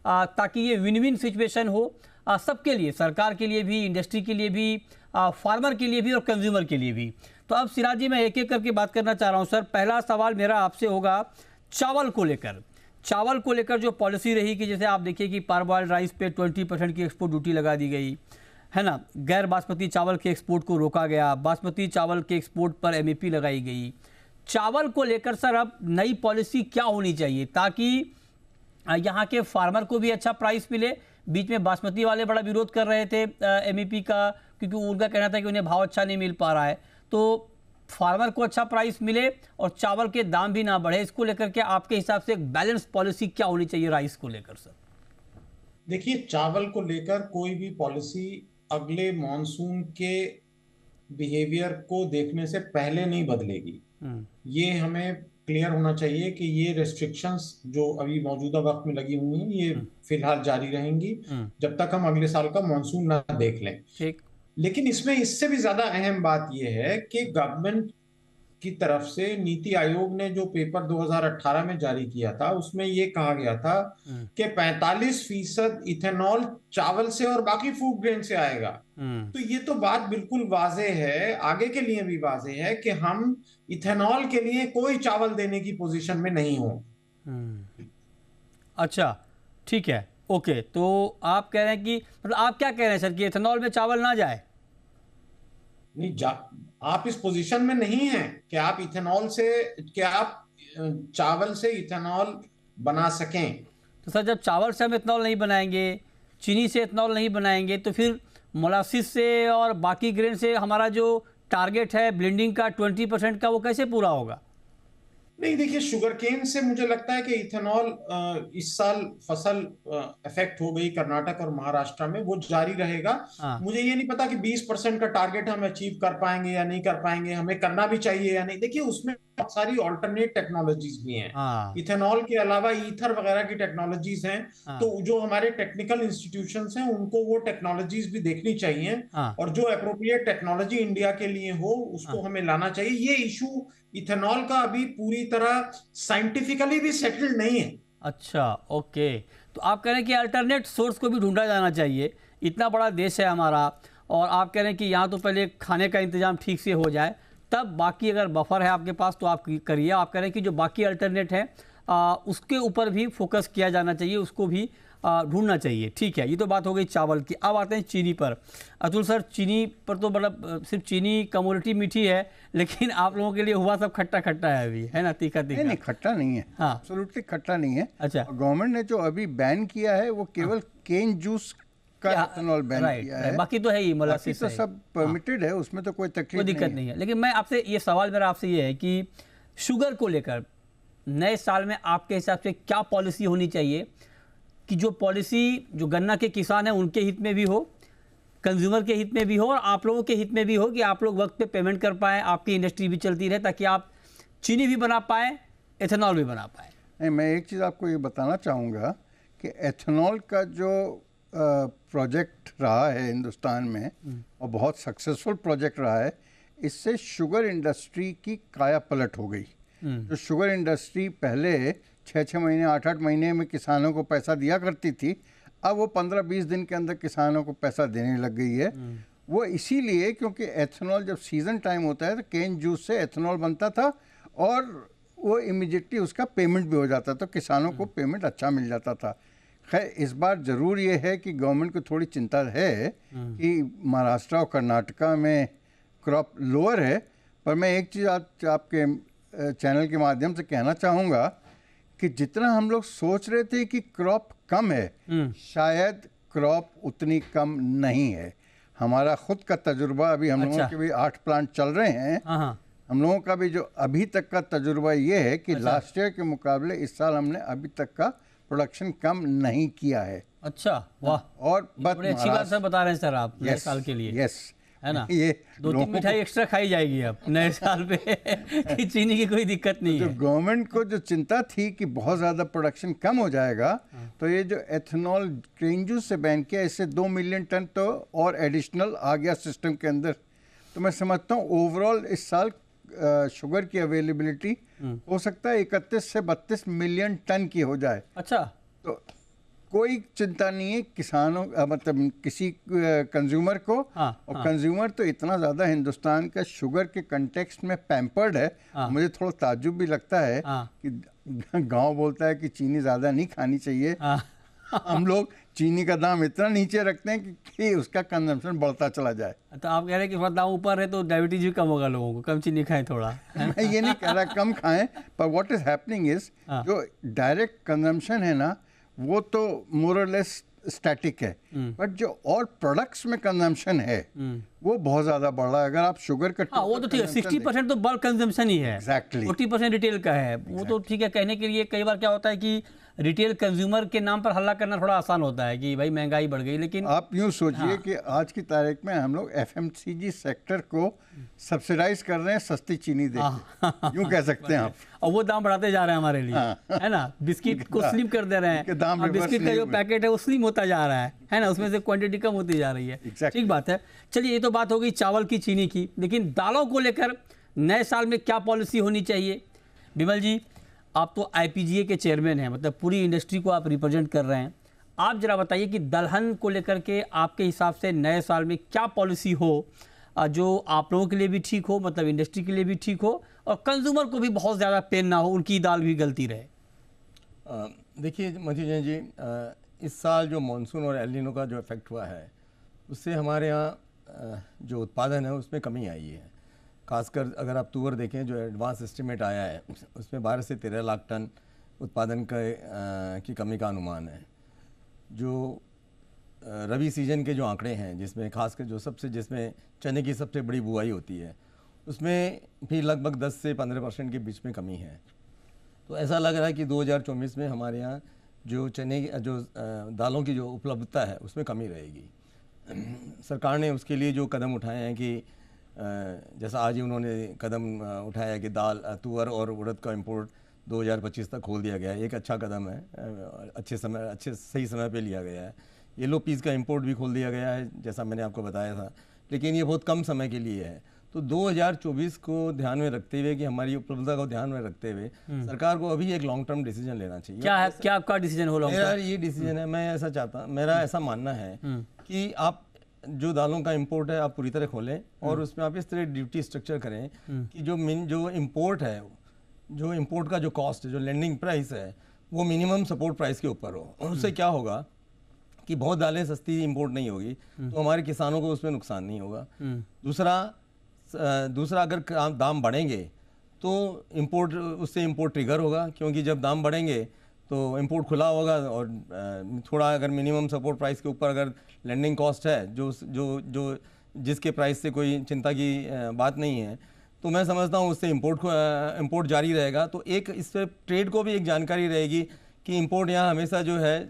ताकि ये विन विन सिचुएशन हो सबके लिए, सरकार के लिए भी, इंडस्ट्री के लिए भी, फार्मर के लिए भी और कंज्यूमर के लिए भी। तो अब सिराज जी, मैं एक एक करके बात करना चाह रहा हूँ। सर, पहला सवाल मेरा आपसे होगा चावल को लेकर। चावल को लेकर जो पॉलिसी रही कि जैसे आप देखिए कि पारबॉइल्ड राइस पे 20% की एक्सपोर्ट ड्यूटी लगा दी गई है ना, गैर बासमती चावल के एक्सपोर्ट को रोका गया, बासमती चावल के एक्सपोर्ट पर एमएपी लगाई गई। चावल को लेकर सर अब नई पॉलिसी क्या होनी चाहिए ताकि यहाँ के फार्मर को भी अच्छा प्राइस मिले? बीच में बासमती वाले बड़ा विरोध कर रहे थे एमएपी का, क्योंकि उनका कहना था कि उन्हें भाव अच्छा नहीं मिल पा रहा है। तो फार्मर को अच्छा प्राइस मिले और चावल के दाम भी ना बढ़े, इसको लेकर के आपके हिसाब से एक बैलेंस पॉलिसी क्या होनी चाहिए राइस को लेकर? सर देखिए, चावल को लेकर कोई भी पॉलिसी अगले मॉनसून के बिहेवियर को देखने से पहले नहीं बदलेगी। ये हमें क्लियर होना चाहिए कि ये रेस्ट्रिक्शंस जो अभी मौजूदा वक्त में लगी हुई हैं ये फिलहाल जारी रहेंगी जब तक हम अगले साल का मॉनसून ना देख लें। ठीक। लेकिन इसमें इससे भी ज्यादा अहम बात यह है कि गवर्नमेंट की तरफ से नीति आयोग ने जो पेपर 2018 में जारी किया था उसमें यह कहा गया था कि 45% इथेनॉल चावल से और बाकी फूड ग्रेन से आएगा। तो ये तो बात बिल्कुल वाजे है, आगे के लिए भी वाजे है कि हम इथेनॉल के लिए कोई चावल देने की पोजीशन में नहीं हो। अच्छा, ठीक है, ओके। तो आप कह रहे हैं कि मतलब आप क्या कह रहे हैं सर कि इथेनॉल में चावल ना जाए? नहीं, आप इस पोजीशन में नहीं हैं कि आप इथेनॉल से, कि आप चावल से इथेनॉल बना सकें। तो सर जब चावल से हम इथेनॉल नहीं बनाएंगे, चीनी से इथेनॉल नहीं बनाएंगे, तो फिर मोलासिस से और बाकी ग्रेन से हमारा जो टारगेट है ब्लेंडिंग का 20% का, वो कैसे पूरा होगा? नहीं, देखिए, शुगर केन से मुझे लगता है कि इथेनॉल इस साल फसल अफेक्ट हो गई कर्नाटक और महाराष्ट्र में, वो जारी रहेगा। हाँ मुझे ये नहीं पता कि 20% का टारगेट हम अचीव कर पाएंगे या नहीं कर पाएंगे, हमें करना भी चाहिए या नहीं। देखिए, उसमें बहुत सारी ऑल्टरनेट टेक्नोलॉजीज भी हैं। हाँ इथेनॉल के अलावा ईथर वगैरह की टेक्नोलॉजीज हैं। हाँ तो जो हमारे टेक्निकल इंस्टीट्यूशंस हैं उनको वो टेक्नोलॉजीज भी देखनी चाहिए, हाँ और जो अप्रोप्रिएट टेक्नोलॉजी इंडिया के लिए हो उसको हाँ। हमें लाना चाहिए। ये इशू इथेनॉल का अभी पूरी तरह साइंटिफिकली भी सेटल्ड नहीं है। अच्छा, ओके। तो आप कह रहे हैं कि अल्टरनेट सोर्स को भी ढूंढा जाना चाहिए। इतना बड़ा देश है हमारा, और आप कह रहे हैं कि यहाँ तो पहले खाने का इंतजाम ठीक से हो जाए, तब बाकी अगर बफर है आपके पास तो आप करिए। आप कह रहे हैं कि जो बाकी अल्टरनेट है उसके ऊपर भी फोकस किया जाना चाहिए, उसको भी ढूंढना चाहिए। ठीक है, ये तो बात हो गई चावल की। अब आते हैं चीनी पर। अतुल सर, चीनी पर तो मतलब सिर्फ चीनी कमोडिटी मीठी है, लेकिन आप लोगों के लिए हुआ सब खट्टा खट्टा है अभी, है ना, तीखा तीखा। नहीं, खट्टा नहीं है, हाँ। एब्सोल्युटली खट्टा नहीं है। अच्छा। गवर्नमेंट ने जो अभी बैन किया है वो केवल केन जूस का इथेनॉल बैन किया है। बाकी तो है ही, बाकी मोलासिस तो है। सब परमिटेड है, उसमें तो कोई कोई तकलीफ दिक्कत नहीं है। लेकिन मैं आपसे ये सवाल मेरा आपसे ये है कि शुगर को लेकर नए साल में आपके हिसाब से क्या पॉलिसी होनी चाहिए, कि जो पॉलिसी जो गन्ना के किसान हैं उनके हित में भी हो, कंज्यूमर के हित में भी हो, और आप लोगों के हित में भी हो, कि आप लोग वक्त पे पेमेंट कर पाएँ, आपकी इंडस्ट्री भी चलती रहे, ताकि आप चीनी भी बना पाएँ, एथेनॉल भी बना पाएँ। नहीं, मैं एक चीज़ आपको ये बताना चाहूँगा कि एथेनॉल का जो प्रोजेक्ट रहा है हिंदुस्तान में, और बहुत सक्सेसफुल प्रोजेक्ट रहा है, इससे शुगर इंडस्ट्री की काया पलट हो गई। जो शुगर इंडस्ट्री पहले 6-6 महीने 8-8 महीने में किसानों को पैसा दिया करती थी, अब वो 15-20 दिन के अंदर किसानों को पैसा देने लग गई है। वो इसीलिए क्योंकि एथेनॉल जब सीज़न टाइम होता है तो केन जूस से एथेनॉल बनता था, और वो इमीडिएटली उसका पेमेंट भी हो जाता था, तो किसानों को पेमेंट अच्छा मिल जाता था। खैर, इस बार ज़रूर ये है कि गवर्नमेंट को थोड़ी चिंता है कि महाराष्ट्र और कर्नाटका में क्रॉप लोअर है, पर मैं एक चीज़ आपके चैनल के माध्यम से कहना चाहूँगा कि जितना हम लोग सोच रहे थे कि क्रॉप कम है, शायद क्रॉप उतनी कम नहीं है। हमारा खुद का तजुर्बा, अभी हम लोगों के भी 8 प्लांट चल रहे हैं, हम लोगों का भी जो अभी तक का तजुर्बा ये है कि लास्ट ईयर के मुकाबले इस साल हमने अभी तक का प्रोडक्शन कम नहीं किया है। अच्छा, वाह। और बड़ी अच्छी बात सर बता रहे हैं सर आप नए साल के लिए। यस, है ना, ये 2-3 मिठाई एक्स्ट्रा खाई जाएगी अब नए साल पे कि चीनी की कोई दिक्कत नहीं जो है। गवर्नमेंट को जो चिंता थी कि बहुत ज़्यादा प्रोडक्शन कम हो जाएगा, तो ये जो एथेनॉल केन जूस से बैन किया, इससे 2 मिलियन टन तो और एडिशनल आ गया सिस्टम के अंदर। तो मैं समझता हूँ ओवरऑल इस साल शुगर की अवेलेबिलिटी हो सकता है 31 से 32 मिलियन टन की हो जाए। अच्छा, तो कोई चिंता नहीं है किसानों मतलब किसी कंज्यूमर को। और कंज्यूमर तो इतना ज़्यादा हिंदुस्तान का शुगर के कंटेक्स्ट में पैम्पर्ड है, मुझे थोड़ा ताज्जुब भी लगता है कि गांव बोलता है कि चीनी ज़्यादा नहीं खानी चाहिए। हम लोग चीनी का दाम इतना नीचे रखते हैं कि उसका कंजम्पशन बढ़ता चला जाए। तो आप कह रहे हैं कि थोड़ा दाम ऊपर है तो डायबिटीज भी कम होगा लोगों को, कम चीनी खाएं थोड़ा। मैं ये नहीं कह रहा कम खाएं, पर व्हाट इज हैपनिंग इज जो डायरेक्ट कंजम्पशन है ना, वो तो मोर और लेस स्टैटिक है, बट जो और प्रोडक्ट्स में कंजम्पशन है वो बहुत ज़्यादा बढ़ रहा है। अगर आप शुगर का वो तो ठीक है, 60% तो बल्क कंजम्पशन ही है, एग्जैक्टली 40% रिटेल का है। वो तो ठीक है, कहने के लिए कई बार क्या होता है कि रिटेल कंज्यूमर के नाम पर हल्ला करना थोड़ा आसान होता है कि भाई महंगाई बढ़ गई, लेकिन आप यूँ सोचिए कि आज की तारीख में हम लोग FMCG सेक्टर को सब्सिडाइज कर रहे हैं सस्ती चीनी देके, यूँ कह सकते हैं आप। और वो दाम बढ़ाते जा रहे हैं हमारे लिए, है ना, बिस्किट को स्लिम कर दे रहे हैं, और बिस्किट का जो पैकेट है वो स्लिम होता जा रहा है ना, उसमें से क्वांटिटी कम होती जा रही है। ठीक बात है। चलिए, ये तो बात हो गई चावल की, चीनी की, लेकिन दालों को लेकर नए साल में क्या पॉलिसी होनी चाहिए? बिमल जी, आप तो IPGA के चेयरमैन हैं, मतलब पूरी इंडस्ट्री को आप रिप्रेजेंट कर रहे हैं। आप जरा बताइए कि दलहन को लेकर के आपके हिसाब से नए साल में क्या पॉलिसी हो जो आप लोगों के लिए भी ठीक हो, मतलब इंडस्ट्री के लिए भी ठीक हो, और कंज्यूमर को भी बहुत ज़्यादा पेन ना हो, उनकी दाल भी गलती रहे। देखिए मधु जैन जी, इस साल जो मानसून और एल नीनो का जो इफेक्ट हुआ है, उससे हमारे यहाँ जो उत्पादन है उसमें कमी आई है। खासकर अगर आप तुअर देखें, जो एडवांस एस्टिमेट आया है उसमें 12 से 13 लाख टन उत्पादन की कमी का अनुमान है। जो रबी सीजन के जो आंकड़े हैं, जिसमें खासकर जिसमें चने की सबसे बड़ी बुआई होती है, उसमें भी लगभग 10 से 15% के बीच में कमी है। तो ऐसा लग रहा है कि 2024 में हमारे यहाँ जो चने जो दालों की जो उपलब्धता है उसमें कमी रहेगी। सरकार ने उसके लिए जो कदम उठाए हैं कि जैसा आज ही उन्होंने कदम उठाया है कि दाल, तुअर और उड़द का इंपोर्ट 2025 तक खोल दिया गया है। एक अच्छा कदम है, अच्छे सही समय पे लिया गया है। येलो पीस का इंपोर्ट भी खोल दिया गया है जैसा मैंने आपको बताया था, लेकिन ये बहुत कम समय के लिए है। तो 2024 को ध्यान में रखते हुए कि हमारी उपलब्धता को ध्यान में रखते हुए सरकार को अभी एक लॉन्ग टर्म डिसीजन लेना चाहिए। क्या है, क्या आपका डिसीजन हो लॉन्ग मेरा टर्म? ये डिसीजन है, मैं ऐसा चाहता, मेरा ऐसा मानना है कि आप जो दालों का इंपोर्ट है आप पूरी तरह खोलें और उसमें आप इस तरह ड्यूटी स्ट्रक्चर करें कि जो इंपोर्ट है, जो इंपोर्ट का जो कॉस्ट है, जो लैंडिंग प्राइस है, वो मिनिमम सपोर्ट प्राइस के ऊपर हो। और उससे क्या होगा कि बहुत दालें सस्ती इंपोर्ट नहीं होगी तो हमारे किसानों को उसमें नुकसान नहीं होगा। दूसरा अगर दाम बढ़ेंगे तो उससे इंपोर्ट ट्रिगर होगा, क्योंकि जब दाम बढ़ेंगे तो इंपोर्ट खुला होगा और थोड़ा अगर मिनिमम सपोर्ट प्राइस के ऊपर अगर लैंडिंग कॉस्ट है जो जिसके प्राइस से कोई चिंता की बात नहीं है, तो मैं समझता हूँ उससे इंपोर्ट जारी रहेगा। तो एक इससे ट्रेड को भी एक जानकारी रहेगी कि इंपोर्ट यहाँ हमेशा जो है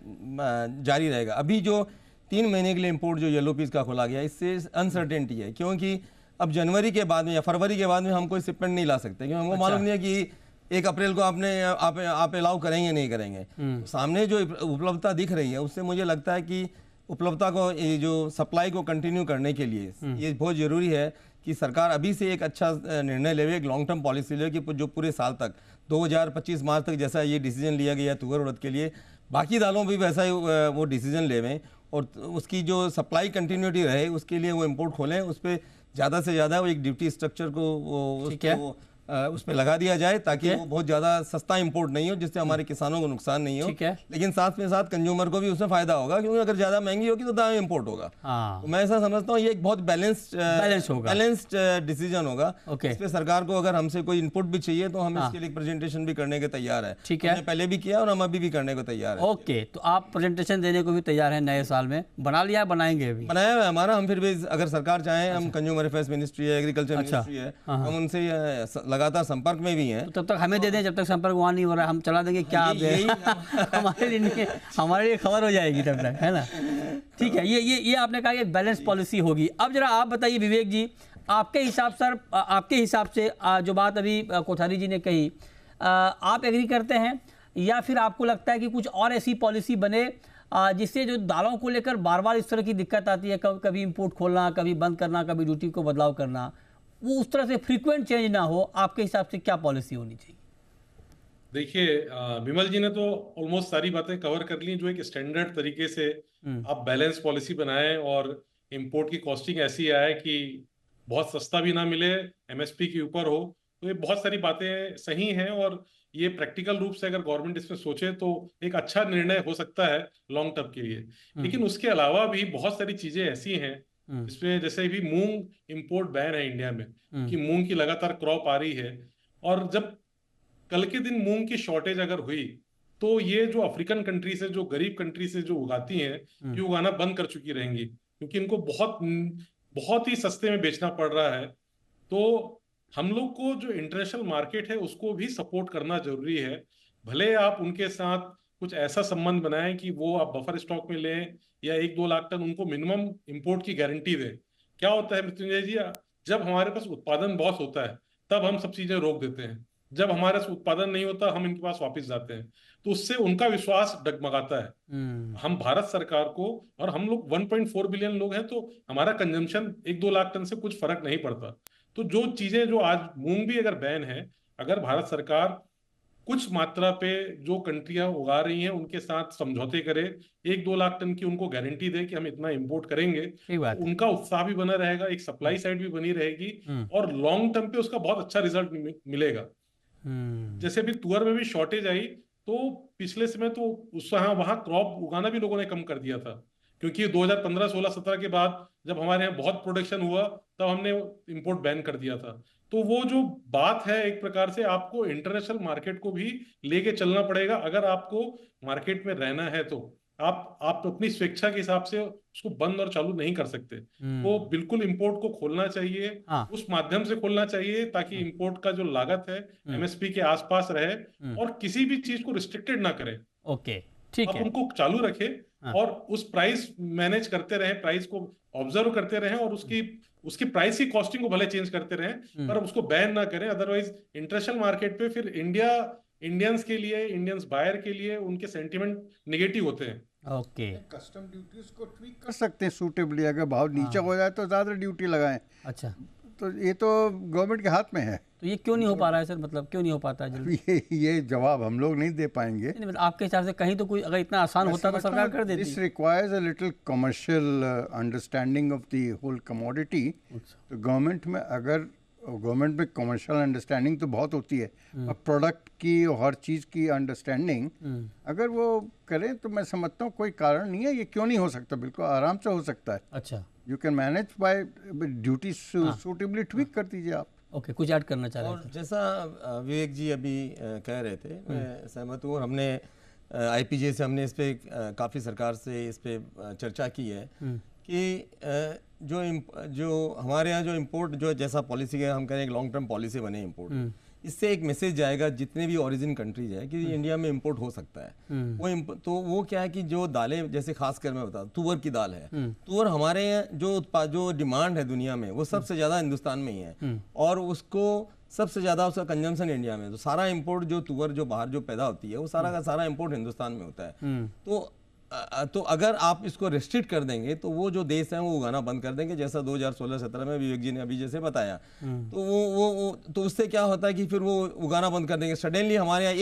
जारी रहेगा। अभी जो 3 महीने के लिए इंपोर्ट जो येलो पीस का खोला गया, इससे अनसर्टेनिटी है, क्योंकि अब जनवरी के बाद में या फरवरी के बाद में हम कोई शिपमेंट नहीं ला सकते, क्योंकि हमको मालूम नहीं है कि 1 अप्रैल को आप अलाउ करेंगे नहीं करेंगे। सामने जो उपलब्धता दिख रही है उससे मुझे लगता है कि उपलब्धता को, ये जो सप्लाई को कंटिन्यू करने के लिए ये बहुत ज़रूरी है कि सरकार अभी से एक अच्छा निर्णय लेवे, एक लॉन्ग टर्म पॉलिसी ले कि जो पूरे साल तक 2025 मार्च तक जैसा ये डिसीजन लिया गया तुअर उड़द के लिए, बाकी दालों भी वैसा ही वो डिसीजन लेवें और उसकी जो सप्लाई कंटिन्यूटी रहे उसके लिए वो इंपोर्ट खोलें। उस पर ज़्यादा से ज़्यादा वो एक ड्यूटी स्ट्रक्चर को उस पर लगा दिया जाए ताकि वो बहुत ज़्यादा सस्ता इंपोर्ट नहीं हो, जिससे हमारे किसानों को नुकसान नहीं हो। लेकिन साथ में साथ कंज्यूमर को भी उसमें फायदा होगा, क्योंकि अगर ज़्यादा महंगी होगी तो दाम इंपोर्ट होगा। तो मैं ऐसा समझता हूँ ये एक बहुत बैलेंस्ड डिसीजन होगा। इस पर सरकार को अगर हमसे कोई इनपुट भी चाहिए तो हम इसके लिए प्रेजेंटेशन भी करने के तैयार है। ठीक है, हमने पहले भी किया और हम अभी भी करने को तैयार है। ओके, तो आप प्रेजेंटेशन देने को भी तैयार हैं नए साल में? बना लिया, बनाएंगे? अभी बनाया हुआ है हमारा, हम फिर भी अगर सरकार चाहे, हम कंज्यूमर अफेयर्स मिनिस्ट्री है, एग्रीकल्चर मिनिस्ट्री है, हम उनसे लगातार संपर्क में भी हैं। तो तब तक हमें दे दें, जब तक संपर्क वहाँ नहीं हो रहा है हम चला देंगे। क्या हमारे लिए खबर हो जाएगी तब तक, है ना? ठीक है, ये आपने कहा एक बैलेंस पॉलिसी होगी। अब जरा आप बताइए विवेक जी, आपके हिसाब से जो बात अभी कोठारी जी ने कही, आप एग्री करते हैं या फिर आपको लगता है कि कुछ और ऐसी पॉलिसी बने जिससे जो दालों को लेकर बार बार इस तरह की दिक्कत आती है, कभी इंपोर्ट खोलना, कभी बंद करना, कभी ड्यूटी को बदलाव करना, वो उस तरह से फ्रीक्वेंट चेंज ना हो? आपके हिसाब से क्या पॉलिसी होनी चाहिए? देखिए, विमल जी ने तो ऑलमोस्ट सारी बातें कवर कर ली। जो एक स्टैंडर्ड तरीके से आप बैलेंस पॉलिसी बनाएं और इंपोर्ट की कॉस्टिंग ऐसी आए कि बहुत सस्ता भी ना मिले, एमएसपी के ऊपर हो, तो ये बहुत सारी बातें सही हैं और ये प्रैक्टिकल रूप से अगर गवर्नमेंट इसमें सोचे तो एक अच्छा निर्णय हो सकता है लॉन्ग टर्म के लिए। लेकिन उसके अलावा भी बहुत सारी चीजें ऐसी हैं इसमें, जैसे भी मूंग इंपोर्ट बैन है इंडिया में, कि मूंग की लगातार क्रॉप आ रही है, और जब कल के दिन मूंग की शॉर्टेज अगर हुई तो ये जो अफ्रीकन कंट्री से, जो गरीब कंट्री से जो उगाती हैं, ये उगाना बंद कर चुकी रहेंगी, क्योंकि इनको बहुत ही सस्ते में बेचना पड़ रहा है। तो हम लोग को जो इंटरनेशनल मार्केट है उसको भी सपोर्ट करना जरूरी है। भले आप उनके साथ कुछ ऐसा संबंध बनाएं कि वो आप बफर स्टॉक में लें या 1-2 लाख टन उनको मिनिमम इंपोर्ट की गारंटी दें। क्या होता है मृत्युंजय जी, जब हमारे पास उत्पादन बहुत होता है तब हम सब चीजें रोक देते हैं, जब हमारे से उत्पादन नहीं होता हम इनके पास वापस जाते हैं, तो उससे उनका विश्वास डगमगाता है। हम भारत सरकार को, और हम लोग 1.4 बिलियन लोग हैं, तो हमारा कंजम्पशन 1-2 लाख टन से कुछ फर्क नहीं पड़ता। तो जो चीजें, जो आज मूंग भी अगर बैन है, अगर भारत सरकार कुछ मात्रा पे जो कंट्रियां उगा रही हैं उनके साथ समझौते करे, 1-2 लाख टन की उनको गारंटी दे कि हम इतना इंपोर्ट करेंगे, तो उनका उत्साह भी बना रहेगा, एक सप्लाई साइड भी बनी रहेगी और लॉन्ग टर्म पे उसका बहुत अच्छा रिजल्ट मिलेगा। जैसे अभी तुअर में भी शॉर्टेज आई, तो पिछले समय तो उस वहां क्रॉप उगाना भी लोगों ने कम कर दिया था, क्योंकि 2015, 16, 17 के बाद जब हमारे यहाँ बहुत प्रोडक्शन हुआ तब हमने इंपोर्ट बैन कर दिया था। तो वो जो बात है, एक प्रकार से आपको इंटरनेशनल मार्केट को भी लेके चलना पड़ेगा अगर आपको मार्केट में रहना है। तो आप अपनी स्वेच्छा के हिसाब से उसको बंद और चालू नहीं कर सकते। वो बिल्कुल इंपोर्ट को खोलना चाहिए, हाँ। उस माध्यम से खोलना चाहिए ताकि इंपोर्ट का जो लागत है एमएसपी के आसपास रहे और किसी भी चीज को रिस्ट्रिक्टेड ना करें। ओके, ठीक आप है। उनको चालू रखें हाँ। और उस प्राइस मैनेज करते रहें, प्राइस को ऑब्जर्व करते रहें और उसकी प्राइस की कॉस्टिंग को भले चेंज करते रहें पर उसको बैन ना करें। अदरवाइज इंटरनेशनल मार्केट पे फिर इंडियंस के लिए, इंडियंस बायर के लिए उनके सेंटीमेंट नेगेटिव होते हैं। ओके, कस्टम ड्यूटीज को ट्वीक कर सकते हैं सूटेबली, अगर भाव नीचे हो जाए तो ज़्यादा ड्यूटी लगाएं। अच्छा, तो ये तो गवर्नमेंट के हाथ में है। तो ये क्यों नहीं हो पा रहा है सर, मतलब क्यों नहीं हो पाता है जल्दी? ये जवाब हम लोग नहीं दे पाएंगे। नहीं, मतलब आपके हिसाब से कहीं तो कोई अगर इतना आसान होता तो सरकार कर देती। This requires a little commercial understanding of the whole commodity. तो गवर्नमेंट में कमर्शियल अंडरस्टैंडिंग तो बहुत होती है, और प्रोडक्ट की और हर चीज़ की अंडरस्टैंडिंग अगर वो करें तो मैं समझता हूँ कोई कारण नहीं है ये क्यों नहीं हो सकता, बिल्कुल आराम से हो सकता है। अच्छा, you can manage by duty suitably tweak कर दीजिए आप। ओके, कुछ ऐड करना चाह रहे और थे? जैसा विवेक जी अभी कह रहे थे, मैं सहमत हूँ। हमने आईपीजे से हमने इस पे काफ़ी सरकार से इस पे चर्चा की है कि जो हमारे यहाँ जो इम्पोर्ट जो जैसा पॉलिसी है, हम कह रहे हैं एक लॉन्ग टर्म पॉलिसी बने इम्पोर्ट, इससे एक मैसेज जाएगा जितने भी ओरिजिन कंट्रीज है कि इंडिया में इंपोर्ट हो सकता है। तो वो क्या है कि जो दालें, जैसे खासकर मैं बता, तुअर की दाल है, तुअर हमारे यहाँ जो डिमांड है दुनिया में वो सबसे ज़्यादा हिंदुस्तान में ही है और उसको सबसे ज़्यादा उसका कंजम्पशन इंडिया में। तो सारा इंपोर्ट जो तुअर जो बाहर जो पैदा होती है वो सारा का सारा इंपोर्ट हिंदुस्तान में होता है। तो अगर आप इसको रिस्ट्रिक्ट कर देंगे तो वो जो देश है वो उगाना बंद कर देंगे, जैसा 2016-17 में विवेक जी ने अभी जैसे बताया। तो वो तो उससे क्या होता है कि फिर वो उगाना बंद कर देंगे। सडनली हमारे यहाँ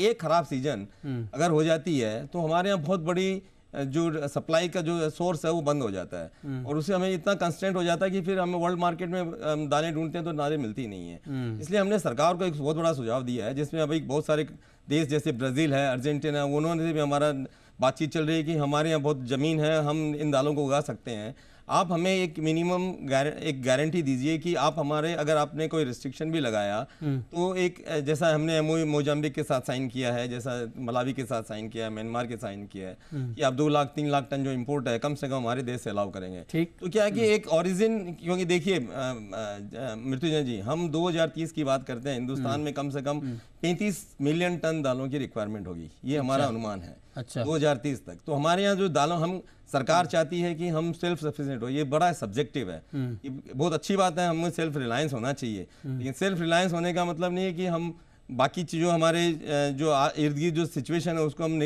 एक खराब सीजन अगर हो जाती है तो हमारे यहाँ बहुत बड़ी जो सप्लाई का जो सोर्स है वो बंद हो जाता है और उससे हमें इतना कंस्टेंट हो जाता है कि फिर हमें वर्ल्ड मार्केट में दालें ढूंढते हैं तो दालें मिलती नहीं है। इसलिए हमने सरकार को एक बहुत बड़ा सुझाव दिया है, जिसमें अभी बहुत सारे देश जैसे ब्राज़ील है, अर्जेंटीना, उन्होंने भी हमारा बातचीत चल रही है कि हमारे यहाँ बहुत ज़मीन है, हम इन दालों को उगा सकते हैं। आप हमें एक मिनिमम एक गारंटी दीजिए कि आप हमारे, अगर आपने कोई रिस्ट्रिक्शन भी लगाया तो एक जैसा हमने एमओयू मोजाम्बिक के साथ साइन किया है, जैसा मलावी के साथ साइन किया है, म्यांमार के साइन किया है कि आप 2 लाख 3 लाख टन जो इंपोर्ट है कम से कम हमारे देश से अलाउ करेंगे। ठीक। तो क्या है कि एक ओरिजिन, क्योंकि देखिए मृत्युंजय जी, हम 2030 की बात करते हैं, हिंदुस्तान में कम से कम 35 मिलियन टन दालों की रिक्वायरमेंट होगी, ये हमारा अनुमान है। अच्छा, 2030 तक। तो हमारे यहाँ जो दालों, हम सरकार चाहती है कि हम सेल्फ सफिशिएंट हो, ये बड़ा सब्जेक्टिव है। ये बहुत अच्छी बात है, हमें सेल्फ रिलायंस होना चाहिए, लेकिन सेल्फ रिलायंस होने का मतलब नहीं है कि हम बाकी चीज़ों, हमारे जो इर्द गिर्द जो सिचुएशन है उसको हम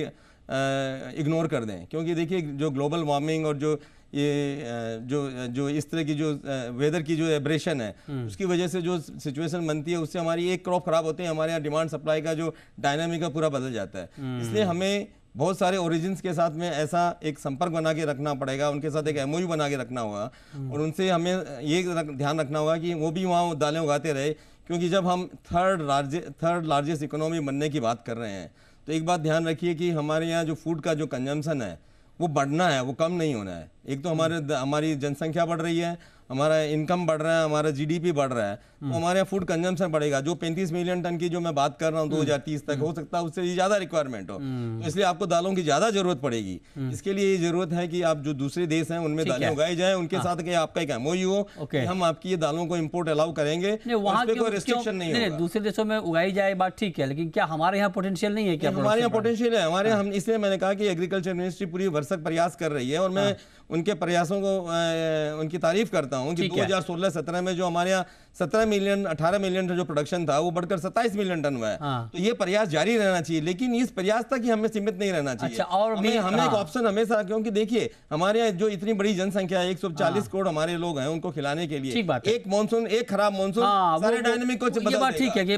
इग्नोर कर दें। क्योंकि देखिए जो ग्लोबल वार्मिंग और जो ये जो इस तरह की जो वेदर की जो एब्रेशन है उसकी वजह से जो सिचुएशन बनती है उससे हमारी एक क्रॉप खराब होती है, हमारे यहाँ डिमांड सप्लाई का जो डायनामिक है पूरा बदल जाता है। इसलिए हमें बहुत सारे ओरिजिन्स के साथ में ऐसा एक संपर्क बना के रखना पड़ेगा, उनके साथ एक एमओयू बना के रखना होगा और उनसे हमें ये ध्यान रखना होगा कि वो भी वहाँ दालें उगाते रहे। क्योंकि जब हम थर्ड लार्जेस्ट इकोनॉमी बनने की बात कर रहे हैं तो एक बात ध्यान रखिए कि हमारे यहाँ जो फूड का जो कंजम्पशन है वो बढ़ना है, वो कम नहीं होना है। एक तो हमारी जनसंख्या बढ़ रही है, हमारा इनकम बढ़ रहा है, हमारा जीडीपी बढ़ रहा है, तो हमारे यहाँ फूड कंजम्पशन बढ़ेगा। जो 35 मिलियन टन की जो मैं बात कर रहा हूँ 2030 तक, हो सकता है उससे ज़्यादा रिक्वायरमेंट हो, तो इसलिए आपको दालों की ज़्यादा जरूरत पड़ेगी। इसके लिए ये जरूरत है कि आप जो दूसरे देश हैं उनमें दालें उगाई जाए, उनके साथ कि आपका एक एमओयू हो कि हम आपकी ये दालों को इम्पोर्ट अलाउ करेंगे, वहाँ कोई रिस्ट्रिक्शन नहीं होगा। दूसरे देशों में उगाई जाए बात ठीक है, लेकिन क्या हमारे यहाँ पोटेंशियल नहीं है? क्या हमारे यहाँ पोटेंशियल है, हमारे यहाँ, इसलिए मैंने कहा कि एग्रीकल्चर मिनिस्ट्री पूरी भरसक प्रयास कर रही है और मैं उनके प्रयासों को उनकी तारीफ करता हूँ कि 2016-17 में जो हमारे यहाँ 18 मिलियन टन जो प्रोडक्शन था वो बढ़कर 27 मिलियन टन हुआ है। तो ये प्रयास जारी रहना चाहिए, लेकिन इस प्रयास तक ही हमें सीमित नहीं रहना चाहिए। अच्छा, और हमें एक ऑप्शन हमेशा, क्योंकि देखिए हमारे यहाँ जो इतनी बड़ी जनसंख्या है, 140 करोड़ हमारे लोग हैं, उनको खिलाने के लिए एक मानसून, एक खराब मानसून सारे डायनेमिक को बदल देगा। ठीक है कि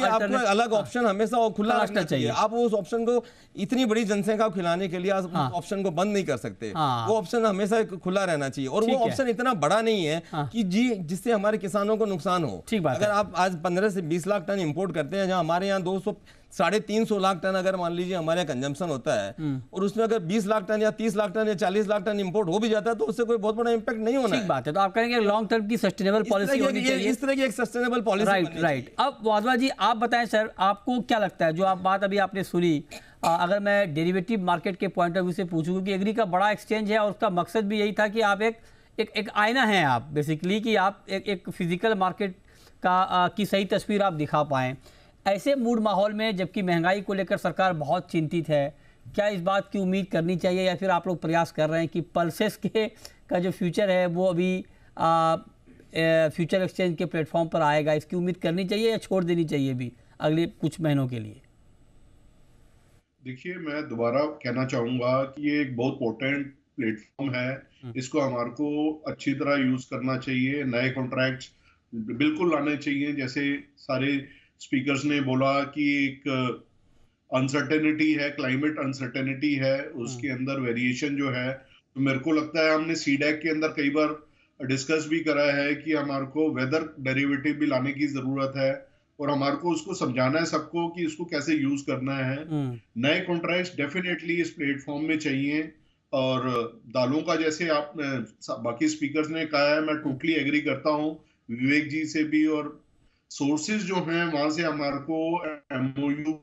आपको अलग ऑप्शन हमेशा खुला रखना चाहिए। आप उस ऑप्शन को, इतनी बड़ी जनसंख्या को खिलाने के लिए आप ऑप्शन को बंद नहीं कर सकते, वो ऑप्शन हमेशा खुला रहना चाहिए। और वो ऑप्शन इतना बड़ा नहीं है कि जिससे हमारे किसानों को नुकसान हो। अगर आप आज 15 से 20 लाख टन इंपोर्ट करते हैं, जहां हमारे यहाँ 350 लाख टन अगर मान लीजिए हमारे यहाँ कंजम्पशन होता है और उसमें अगर 20 लाख टन या 30 लाख टन या 40 लाख टन इंपोर्ट हो भी जाता है तो उससे कोई बहुत बड़ा इंपैक्ट नहीं होना। ठीक बात है, तो आप कहेंगे लॉन्ग टर्म की सस्टेनेबल पॉलिसी होनी चाहिए, इस तरह की एक सस्टेनेबल पॉलिसी। राइट। अब वाधवा जी आप बताएं सर, आपको क्या लगता है, जो आप बात अभी आपने सुनी, अगर मैं डेरिवेटिव मार्केट के पॉइंट ऑफ व्यू से पूछूं, क्योंकि एग्री का बड़ा एक्सचेंज है और उसका मकसद भी यही था कि आप एक आईना हैं आप बेसिकली, कि आप एक फिजिकल मार्केट की सही तस्वीर आप दिखा पाएँ। ऐसे मूड माहौल में, जबकि महंगाई को लेकर सरकार बहुत चिंतित है, क्या इस बात की उम्मीद करनी चाहिए या फिर आप लोग प्रयास कर रहे हैं कि पल्सेस का जो फ्यूचर है वो अभी फ्यूचर एक्सचेंज के प्लेटफॉर्म पर आएगा, इसकी उम्मीद करनी चाहिए या छोड़ देनी चाहिए भी अगले कुछ महीनों के लिए? देखिए, मैं दोबारा कहना चाहूंगा कि ये एक बहुत पोटेंट प्लेटफॉर्म है, इसको हमारे को अच्छी तरह यूज करना चाहिए। नए कॉन्ट्रैक्ट्स बिल्कुल लाने चाहिए, जैसे सारे स्पीकर्स ने बोला कि एक अनसर्टेनिटी है, क्लाइमेट अनसर्टेनिटी है, उसके अंदर वेरिएशन जो है, तो मेरे को लगता है हमने सीडैक के अंदर कई बार डिस्कस भी करा है कि हमारे को वेदर डेरिवेटिव भी लाने की जरूरत है और हमारे को उसको समझाना है सबको कि इसको कैसे यूज करना है। नए कॉन्ट्रैक्ट्स डेफिनेटली इस प्लेटफॉर्म में चाहिए। और दालों का जैसे आप बाकी स्पीकर्स ने कहा है, मैं टोटली एग्री करता हूँ विवेक जी से भी। और सोर्सेज जो हैं वहां से हमारे को एमओयू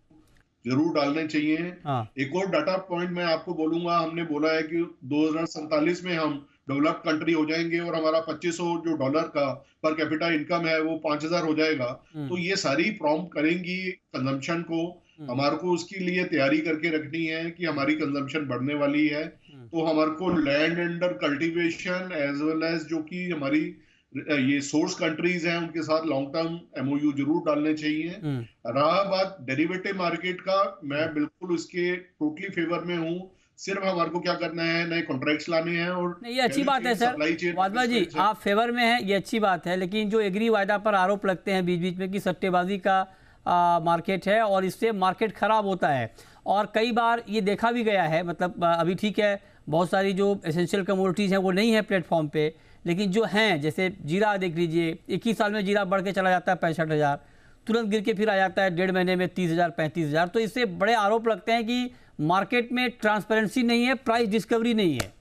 जरूर डालने चाहिए। एक और डाटा पॉइंट मैं आपको बोलूंगा, हमने बोला है कि 2047 में हम डेवलप्ड कंट्री हो जाएंगे और हमारा $2500 का पर कैपिटा इनकम है वो 5000 हो जाएगा। तो ये सारी प्रॉम्प्ट करेंगी कंजम्पशन को। हमारे को उसके लिए तैयारी करके रखनी है कि हमारी कंजम्पशन बढ़ने वाली है, तो हमारे को land under cultivation as well as जो कि हमारी ये सोर्स कंट्रीज हैं उनके साथ लॉन्ग टर्म एमओयू जरूर डालने चाहिए। रहा बात डेरिवेटिव मार्केट का, मैं बिल्कुल उसके टोटली फेवर में हूँ। सिर्फ हमारे को क्या करना है, नए कॉन्ट्रैक्ट्स लाने हैं। और ये अच्छी बात है सर, वाधवा जी आप फेवर में हैं, ये अच्छी बात है, लेकिन जो एग्री वायदा पर आरोप लगते हैं बीच बीच में कि सट्टेबाजी का मार्केट है और इससे मार्केट खराब होता है, और कई बार ये देखा भी गया है, मतलब अभी ठीक है बहुत सारी जो एसेंशियल कमोडिटीज़ हैं वो नहीं है प्लेटफॉर्म पे, लेकिन जो हैं जैसे जीरा देख लीजिए, 21 साल में जीरा बढ़ के चला जाता है 65,000, तुरंत गिर के फिर आ जाता है 1.5 महीने में 30,000 35,000। तो इससे बड़े आरोप लगते हैं कि मार्केट में ट्रांसपेरेंसी नहीं है, प्राइस डिस्कवरी नहीं है।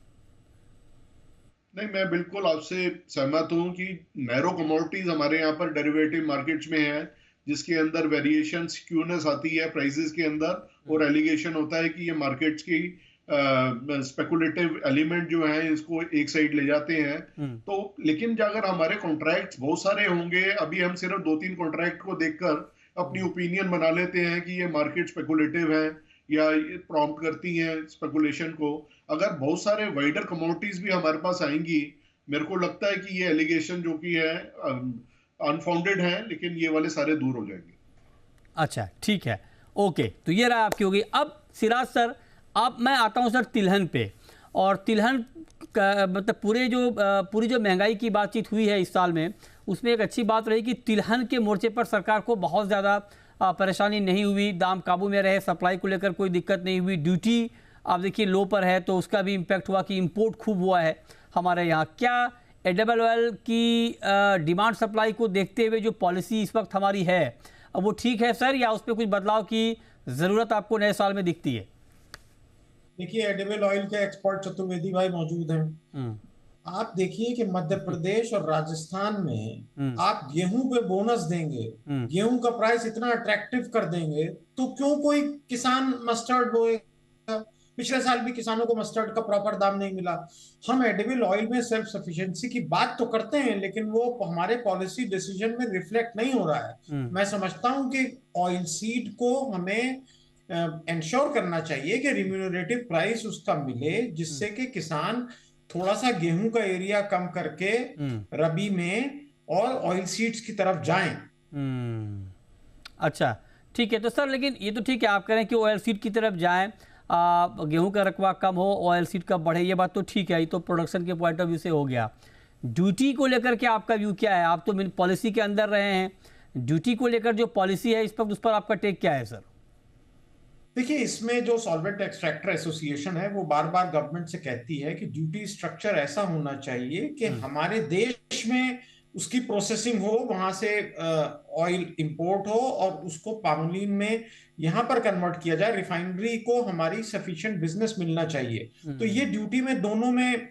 नहीं, मैं बिल्कुल आपसे सहमत हूं कि नैरो कमोडिटीज हमारे यहाँ पर डेरिवेटिव मार्केट्स में है, जिसके अंदर वेरिएशन स्क्यूनेस आती है प्राइसेस के अंदर, और एलिगेशन होता है कि ये मार्केट्स की स्पेकुलेटिव एलिमेंट जो है इसको एक साइड ले जाते हैं। तो लेकिन अगर हमारे कॉन्ट्रैक्ट्स बहुत सारे होंगे, अभी हम सिर्फ 2-3 कॉन्ट्रैक्ट को देखकर अपनी ओपिनियन बना लेते हैं कि ये मार्केट स्पेकुलेटिव है या ये प्रॉम्प्ट करती हैं स्पेकुलेशन को। अगर बहुत सारे वाइडर कमोडिटीज भी हमारे पास आएंगी, मेरे को लगता है कि ये एलिगेशन जो कि है अनफाउंडेड है, लेकिन ये वाले सारे दूर हो जाएंगे। अच्छा ठीक है, ओके, तो ये रहा आपकी होगी। अब सिराज सर, अब मैं आता हूं सर तिलहन पे, और तिलहन का मतलब पूरी जो महंगाई की बातचीत हुई है इस साल में, उसमें एक अच्छी बात रही कि तिलहन के मोर्चे पर सरकार को बहुत ज़्यादा परेशानी नहीं हुई, दाम काबू में रहे, सप्लाई को लेकर कोई दिक्कत नहीं हुई। ड्यूटी आप देखिए लो पर है, तो उसका भी इम्पैक्ट हुआ कि इंपोर्ट खूब हुआ है हमारे यहाँ। क्या एडिबल ऑयल की डिमांड सप्लाई को देखते हुए जो पॉलिसी इस वक्त हमारी है, अब वो ठीक है सर, या उस पर कुछ बदलाव की ज़रूरत आपको नए साल में दिखती है? देखिए, एडिबल ऑयल के एक्सपर्ट चतुर्वेदी भाई मौजूद हैं। आप देखिए कि मध्य प्रदेश और राजस्थान में आप गेहूं पे बोनस देंगे, गेहूं का प्राइस इतना अट्रैक्टिव कर देंगे, तो क्यों कोई किसान मस्टर्ड बोएगा? पिछले साल भी किसानों को मस्टर्ड का प्रॉपर दाम नहीं मिला। हम एडिबल ऑयल में सेल्फ सफिशिएंसी की बात तो करते हैं, लेकिन वो हमारे पॉलिसी डिसीजन में रिफ्लेक्ट नहीं हो रहा है। मैं समझता हूं कि ऑयल सीड को हमें इंश्योर करना चाहिए कि रिम्यूनरेटिव प्राइस उसका मिले, जिससे कि किसान थोड़ा सा गेहूं का एरिया कम करके रबी में और ऑयल सीड्स की तरफ जाएं। अच्छा ठीक है, तो सर लेकिन ये तो ठीक है आप कह रहे हैं कि ऑयल सीड की तरफ जाएं, गेहूं का रकबा कम हो, ऑयल सीड का बढ़े, ये बात तो ठीक है, ये तो प्रोडक्शन के पॉइंट ऑफ व्यू से हो गया। ड्यूटी को लेकर के आपका व्यू क्या है? आप तो पॉलिसी के अंदर रहे हैं, ड्यूटी को लेकर जो पॉलिसी है इस पर, उस पर आपका टेक क्या है सर? देखिए, इसमें जो सॉल्वेंट एक्सट्रैक्टर एसोसिएशन है वो बार बार गवर्नमेंट से कहती है कि ड्यूटी स्ट्रक्चर ऐसा होना चाहिए कि हमारे देश में उसकी प्रोसेसिंग हो, वहां से ऑयल इंपोर्ट हो और उसको पामोलिन में यहां पर कन्वर्ट किया जाए, रिफाइनरी को हमारी सफिशिएंट बिजनेस मिलना चाहिए। तो ये ड्यूटी में दोनों में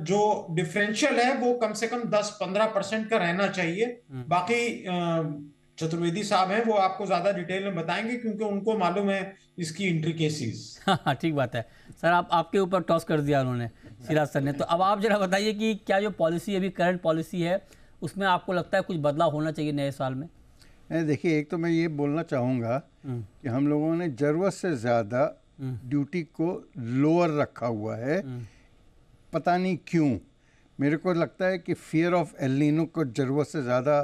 जो डिफरेंशियल है वो कम से कम 10-15% का रहना चाहिए। बाकी चतुर्वेदी साहब हैं, वो आपको ज्यादा डिटेल में बताएंगे क्योंकि उनको मालूम है इसकी इंट्रिकेसीज। हाँ, ठीक बात है सर, आपके ऊपर टॉस कर दिया उन्होंने, सिराज सर ने। तो अब आप जरा बताइए कि क्या जो पॉलिसी अभी करंट पॉलिसी है उसमें आपको लगता है कुछ बदलाव होना चाहिए नए साल में? देखिए, एक तो मैं ये बोलना चाहूँगा कि हम लोगों ने ज़रूरत से ज़्यादा ड्यूटी को लोअर रखा हुआ है। पता नहीं क्यों, मेरे को लगता है कि फियर ऑफ एल नीनो को ज़रूरत से ज़्यादा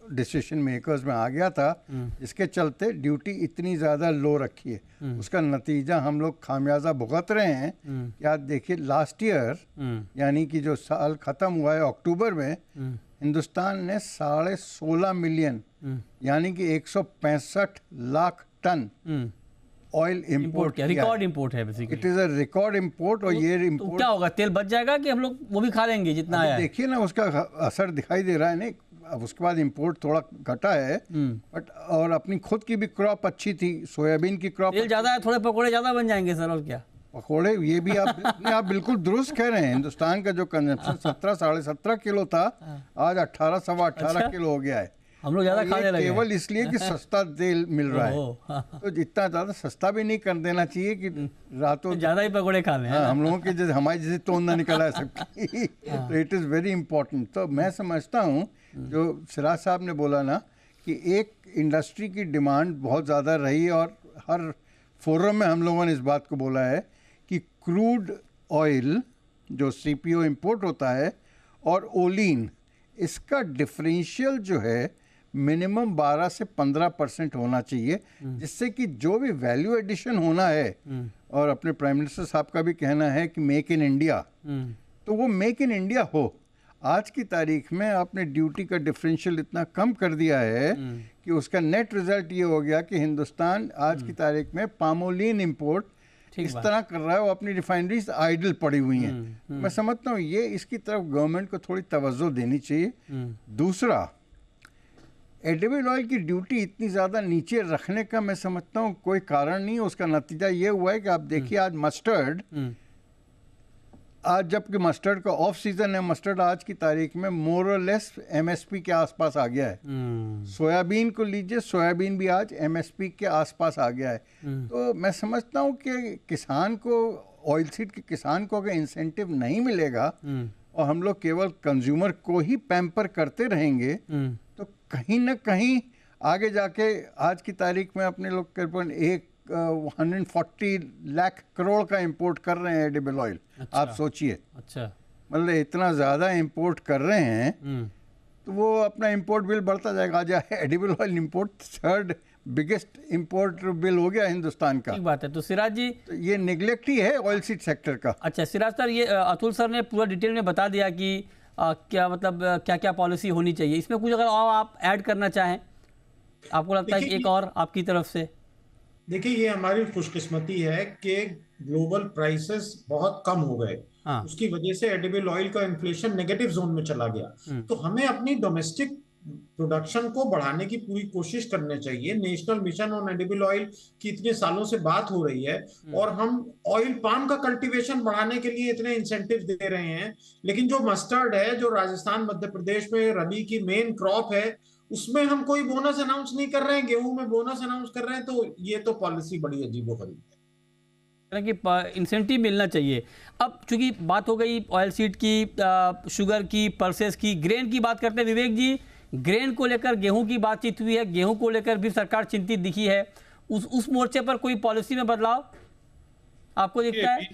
डिसीजन मेकर्स में आ गया था, इसके चलते ड्यूटी इतनी ज़्यादा लो रखी है। उसका नतीजा हम लोग खामियाजा भुगत रहे हैं। क्या देखिए, लास्ट ईयर यानी कि जो साल ख़त्म हुआ है अक्टूबर में, हिंदुस्तान ने 16.5 मिलियन यानी कि 165 लाख टन ऑयल इंपोर्ट किया। रिकॉर्ड इंपोर्ट है basically. It is a record import. और ये तो इंपोर्ट क्या होगा, तेल बच जाएगा कि हम लोग वो भी खा लेंगे जितना आया है? देखिए ना, उसका असर दिखाई दे रहा है। नहीं, अब उसके बाद इंपोर्ट थोड़ा घटा है, बट और अपनी खुद की भी क्रॉप अच्छी थी, सोयाबीन की क्रॉप। तेल ज़्यादा है, थोड़े पकौड़े ज़्यादा बन जाएंगे सर, और क्या। पकौड़े, ये भी आप बिल्कुल दुरुस्त कह रहे हैं। हिंदुस्तान का जो कंजम्पशन 17-17.5 किलो था, आज 18 सवा 18 किलो हो गया है। हम लोग ज़्यादा खाने लगे केवल इसलिए कि सस्ता तेल मिल रहा है। हाँ। तो जितना ज़्यादा सस्ता भी नहीं कर देना चाहिए कि रातों ज़्यादा ही पकौड़े खा लें। हाँ, हम लोगों की जैसे हमारी जैसे तोंद ना निकला है सबकी। तो इट इज़ वेरी इंपॉर्टेंट। तो मैं समझता हूँ जो सिराज साहब ने बोला ना कि एक इंडस्ट्री की डिमांड बहुत ज़्यादा रही, और हर फोरम में हम लोगों ने इस बात को बोला है कि क्रूड ऑयल जो CPO इंपोर्ट होता है और ओलिन, इसका डिफरेंशियल जो है मिनिमम 12 से 15% होना चाहिए, जिससे कि जो भी वैल्यू एडिशन होना है, और अपने प्राइम मिनिस्टर साहब का भी कहना है कि मेक इन इंडिया, तो वो मेक इन इंडिया हो। आज की तारीख में आपने ड्यूटी का डिफरेंशियल इतना कम कर दिया है कि उसका नेट रिजल्ट ये हो गया कि हिंदुस्तान आज की तारीख में पामोलिन इंपोर्ट इस तरह कर रहा है, वो अपनी रिफाइनरीज आइडल पड़ी हुई हैं। मैं समझता हूँ ये इसकी तरफ गवर्नमेंट को थोड़ी तवज्जो देनी चाहिए। दूसरा, एडिबल ऑयल की ड्यूटी इतनी ज़्यादा नीचे रखने का मैं समझता हूँ कोई कारण नहीं है। उसका नतीजा ये हुआ है कि आप देखिए आज मस्टर्ड, आज जबकि मस्टर्ड का ऑफ सीजन है, मस्टर्ड आज की तारीख में मोर और लेस MSP के आसपास आ गया है। सोयाबीन को लीजिए, सोयाबीन भी आज MSP के आसपास आ गया है। तो मैं समझता हूँ कि किसान को, ऑयल सीड के किसान को अगर इंसेंटिव नहीं मिलेगा और हम लोग केवल कंज्यूमर को ही पैम्पर करते रहेंगे, तो कहीं ना कहीं आगे जाके आज की तारीख में अपने लोग करीबन 140 लाख करोड़ का इंपोर्ट कर रहे हैं एडिबल ऑयल। अच्छा, आप सोचिए, अच्छा, मतलब इतना ज़्यादा इंपोर्ट कर रहे हैं, तो वो अपना इंपोर्ट बिल बढ़ता जाएगा। आज edible oil import 3rd biggest import bill हो गया हिंदुस्तान का। ठीक बात है। तो सिराज जी, तो ये निगलेक्ट ही है ऑयल सीड सेक्टर का। अच्छा सिराज सर, ये अतुल सर ने पूरा डिटेल में बता दिया कि क्या मतलब क्या क्या पॉलिसी होनी चाहिए। इसमें कुछ अगर और आप ऐड करना चाहें, आपको लगता है कि एक और आपकी तरफ से? देखिए, ये हमारी खुशकिस्मती है कि ग्लोबल प्राइसेस बहुत कम हो गए। हाँ। उसकी वजह से एडिबल ऑयल का इन्फ्लेशन नेगेटिव जोन में चला गया। तो हमें अपनी डोमेस्टिक प्रोडक्शन को बढ़ाने की पूरी कोशिश करनी चाहिए। National mission on edible oil की इतने सालों से बात हो रही है, और हम ऑयल पाम का कल्टीवेशन बढ़ाने के लिए इतने इंसेंटिव दे रहे हैं, लेकिन जो मस्टर्ड है, जो राजस्थान मध्य प्रदेश में रबी की मेन क्रॉप है, उसमें हम कोई बोनस अनाउंस नहीं कर रहे हैं। गेहूं में बोनस अनाउंस कर रहे हैं। तो ये तो पॉलिसी बड़ी अजीबोगरीब है कि इंसेंटिव मिलना चाहिए। अब चूंकि बात हो गई ऑयल सीड की, शुगर की, पल्सेस की, ग्रेन की बात करते हैं विवेक जी। ग्रेन को लेकर गेहूं की बातचीत हुई है, गेहूं को लेकर भी सरकार चिंतित दिखी है। उस मोर्चे पर कोई पॉलिसी में बदलाव आपको दिखता है?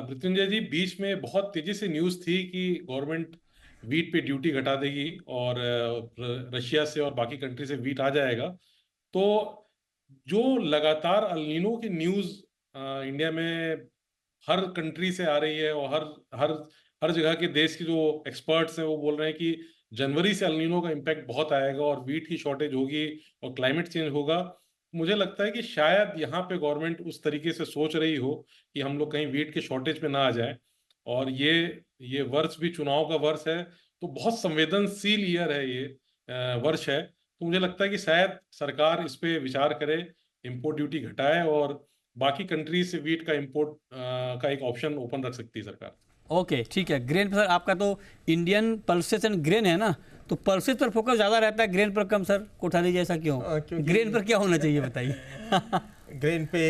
मृत्युंजय जी, बीच में बहुत तेजी से न्यूज थी कि गवर्नमेंट वीट पे ड्यूटी घटा देगी और रशिया से और बाकी कंट्री से वीट आ जाएगा। तो जो लगातार अल नीनो की न्यूज इंडिया में हर कंट्री से आ रही है, और हर जगह के देश के जो एक्सपर्ट्स हैं वो बोल रहे हैं कि जनवरी से अल नीनो का इम्पैक्ट बहुत आएगा और वीट की शॉर्टेज होगी और क्लाइमेट चेंज होगा। मुझे लगता है कि शायद यहाँ पे गवर्नमेंट उस तरीके से सोच रही हो कि हम लोग कहीं वीट के शॉर्टेज पे ना आ जाए। और ये वर्ष भी चुनाव का वर्ष है, तो बहुत संवेदनशील ईयर है ये, वर्ष है। तो मुझे लगता है कि शायद सरकार इस पे विचार करे, इंपोर्ट ड्यूटी घटाए और बाकी कंट्री से वीट का इंपोर्ट का एक ऑप्शन ओपन रख सकती है सरकार। ओके, ठीक है। ग्रेन पर सर आपका तो इंडियन पल्सेस एंड ग्रेन है ना, तो पल्सेस पर फोकस ज़्यादा रहता है, ग्रेन पर कम सर कोठारी जैसा क्यों? ग्रेन पर क्या होना चाहिए बताइए? ग्रेन पे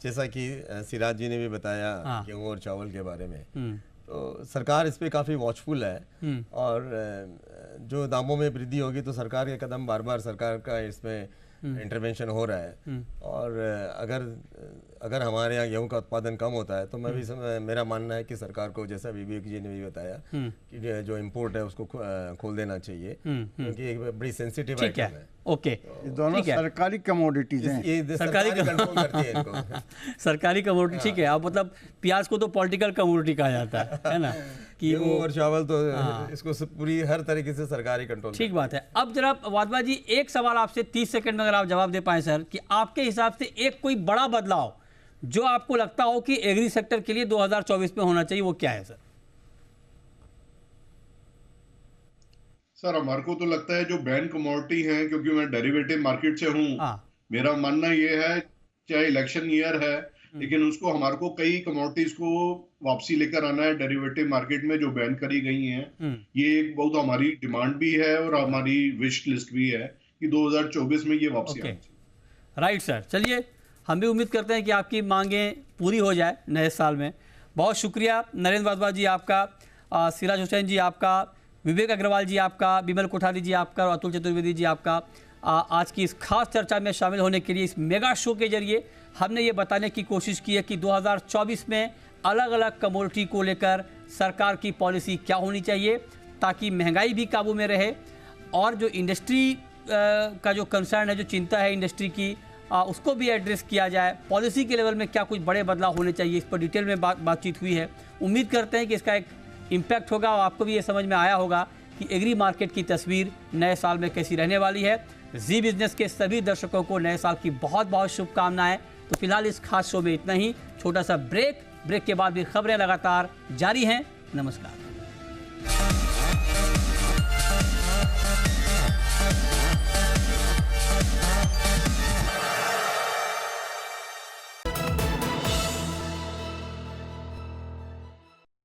जैसा कि सिराज जी ने भी बताया गेहूँ और चावल के बारे में, तो सरकार इस पे काफ़ी वॉचफुल है और जो दामों में वृद्धि होगी तो सरकार के कदम बार बार सरकार का इसमें इंटरवेंशन हो रहा है। और अगर हमारे यहाँ गेहूं का उत्पादन कम होता है तो मेरा मानना है कि सरकार को, जैसा विवेक जी ने भी बताया, कि जो इंपोर्ट है उसको खोल देना चाहिए, क्योंकि एक बड़ी सेंसिटिव आइटम है। ओके, ये दोनों सरकारी कमोडिटीज हैं, ये सरकारी कंट्रोल करती है इनको। सरकारी कमोडिटी, ठीक है। अब मतलब प्याज को तो पॉलिटिकल कमोडिटी कहा जाता है ना, कि गेहूं और चावल तो इसको पूरी हर तरीके से सरकारी कंट्रोल। ठीक बात है। अब जरा वाधवा जी एक सवाल आपसे 30 सेकंड में अगर आप जवाब दे पाए सर, कि आपके हिसाब से एक कोई बड़ा बदलाव जो आपको लगता हो कि एग्री सेक्टर के लिए 2024 में होना चाहिए, वो क्या है सर? सर हमारे को तो लगता है जो बैन कमोडिटी हैं, क्योंकि मैं डेरिवेटिव मार्केट से हूं, मेरा मानना ये है चाहे इलेक्शन ईयर है लेकिन उसको हमारे को कई कमोडिटीज को वापसी लेकर आना है डेरिवेटिव मार्केट में जो बैन करी गई हैं। ये एक बहुत हमारी डिमांड भी है और हमारी विश लिस्ट भी है कि 2024 में ये वापसी आनी चाहिए। राइट सर, चलिए हम भी उम्मीद करते हैं कि आपकी मांगें पूरी हो जाए नए साल में। बहुत शुक्रिया नरेंद्र वाधवा जी आपका, सिराज हुसैन जी आपका, विवेक अग्रवाल जी आपका, बिमल कोठारी जी आपका और अतुल चतुर्वेदी जी आपका आज की इस खास चर्चा में शामिल होने के लिए। इस मेगा शो के जरिए हमने ये बताने की कोशिश की है कि 2024 में अलग अलग कमोडिटी को लेकर सरकार की पॉलिसी क्या होनी चाहिए, ताकि महंगाई भी काबू में रहे और जो इंडस्ट्री का जो कंसर्न है, जो चिंता है इंडस्ट्री की, उसको भी एड्रेस किया जाए। पॉलिसी के लेवल में क्या कुछ बड़े बदलाव होने चाहिए, इस पर डिटेल में बातचीत हुई है। उम्मीद करते हैं कि इसका एक इम्पैक्ट होगा और आपको भी ये समझ में आया होगा कि एग्री मार्केट की तस्वीर नए साल में कैसी रहने वाली है। जी बिजनेस के सभी दर्शकों को नए साल की बहुत बहुत शुभकामनाएं। तो फिलहाल इस खास शो में इतना ही, छोटा सा ब्रेक के बाद भी खबरें लगातार जारी हैं। नमस्कार।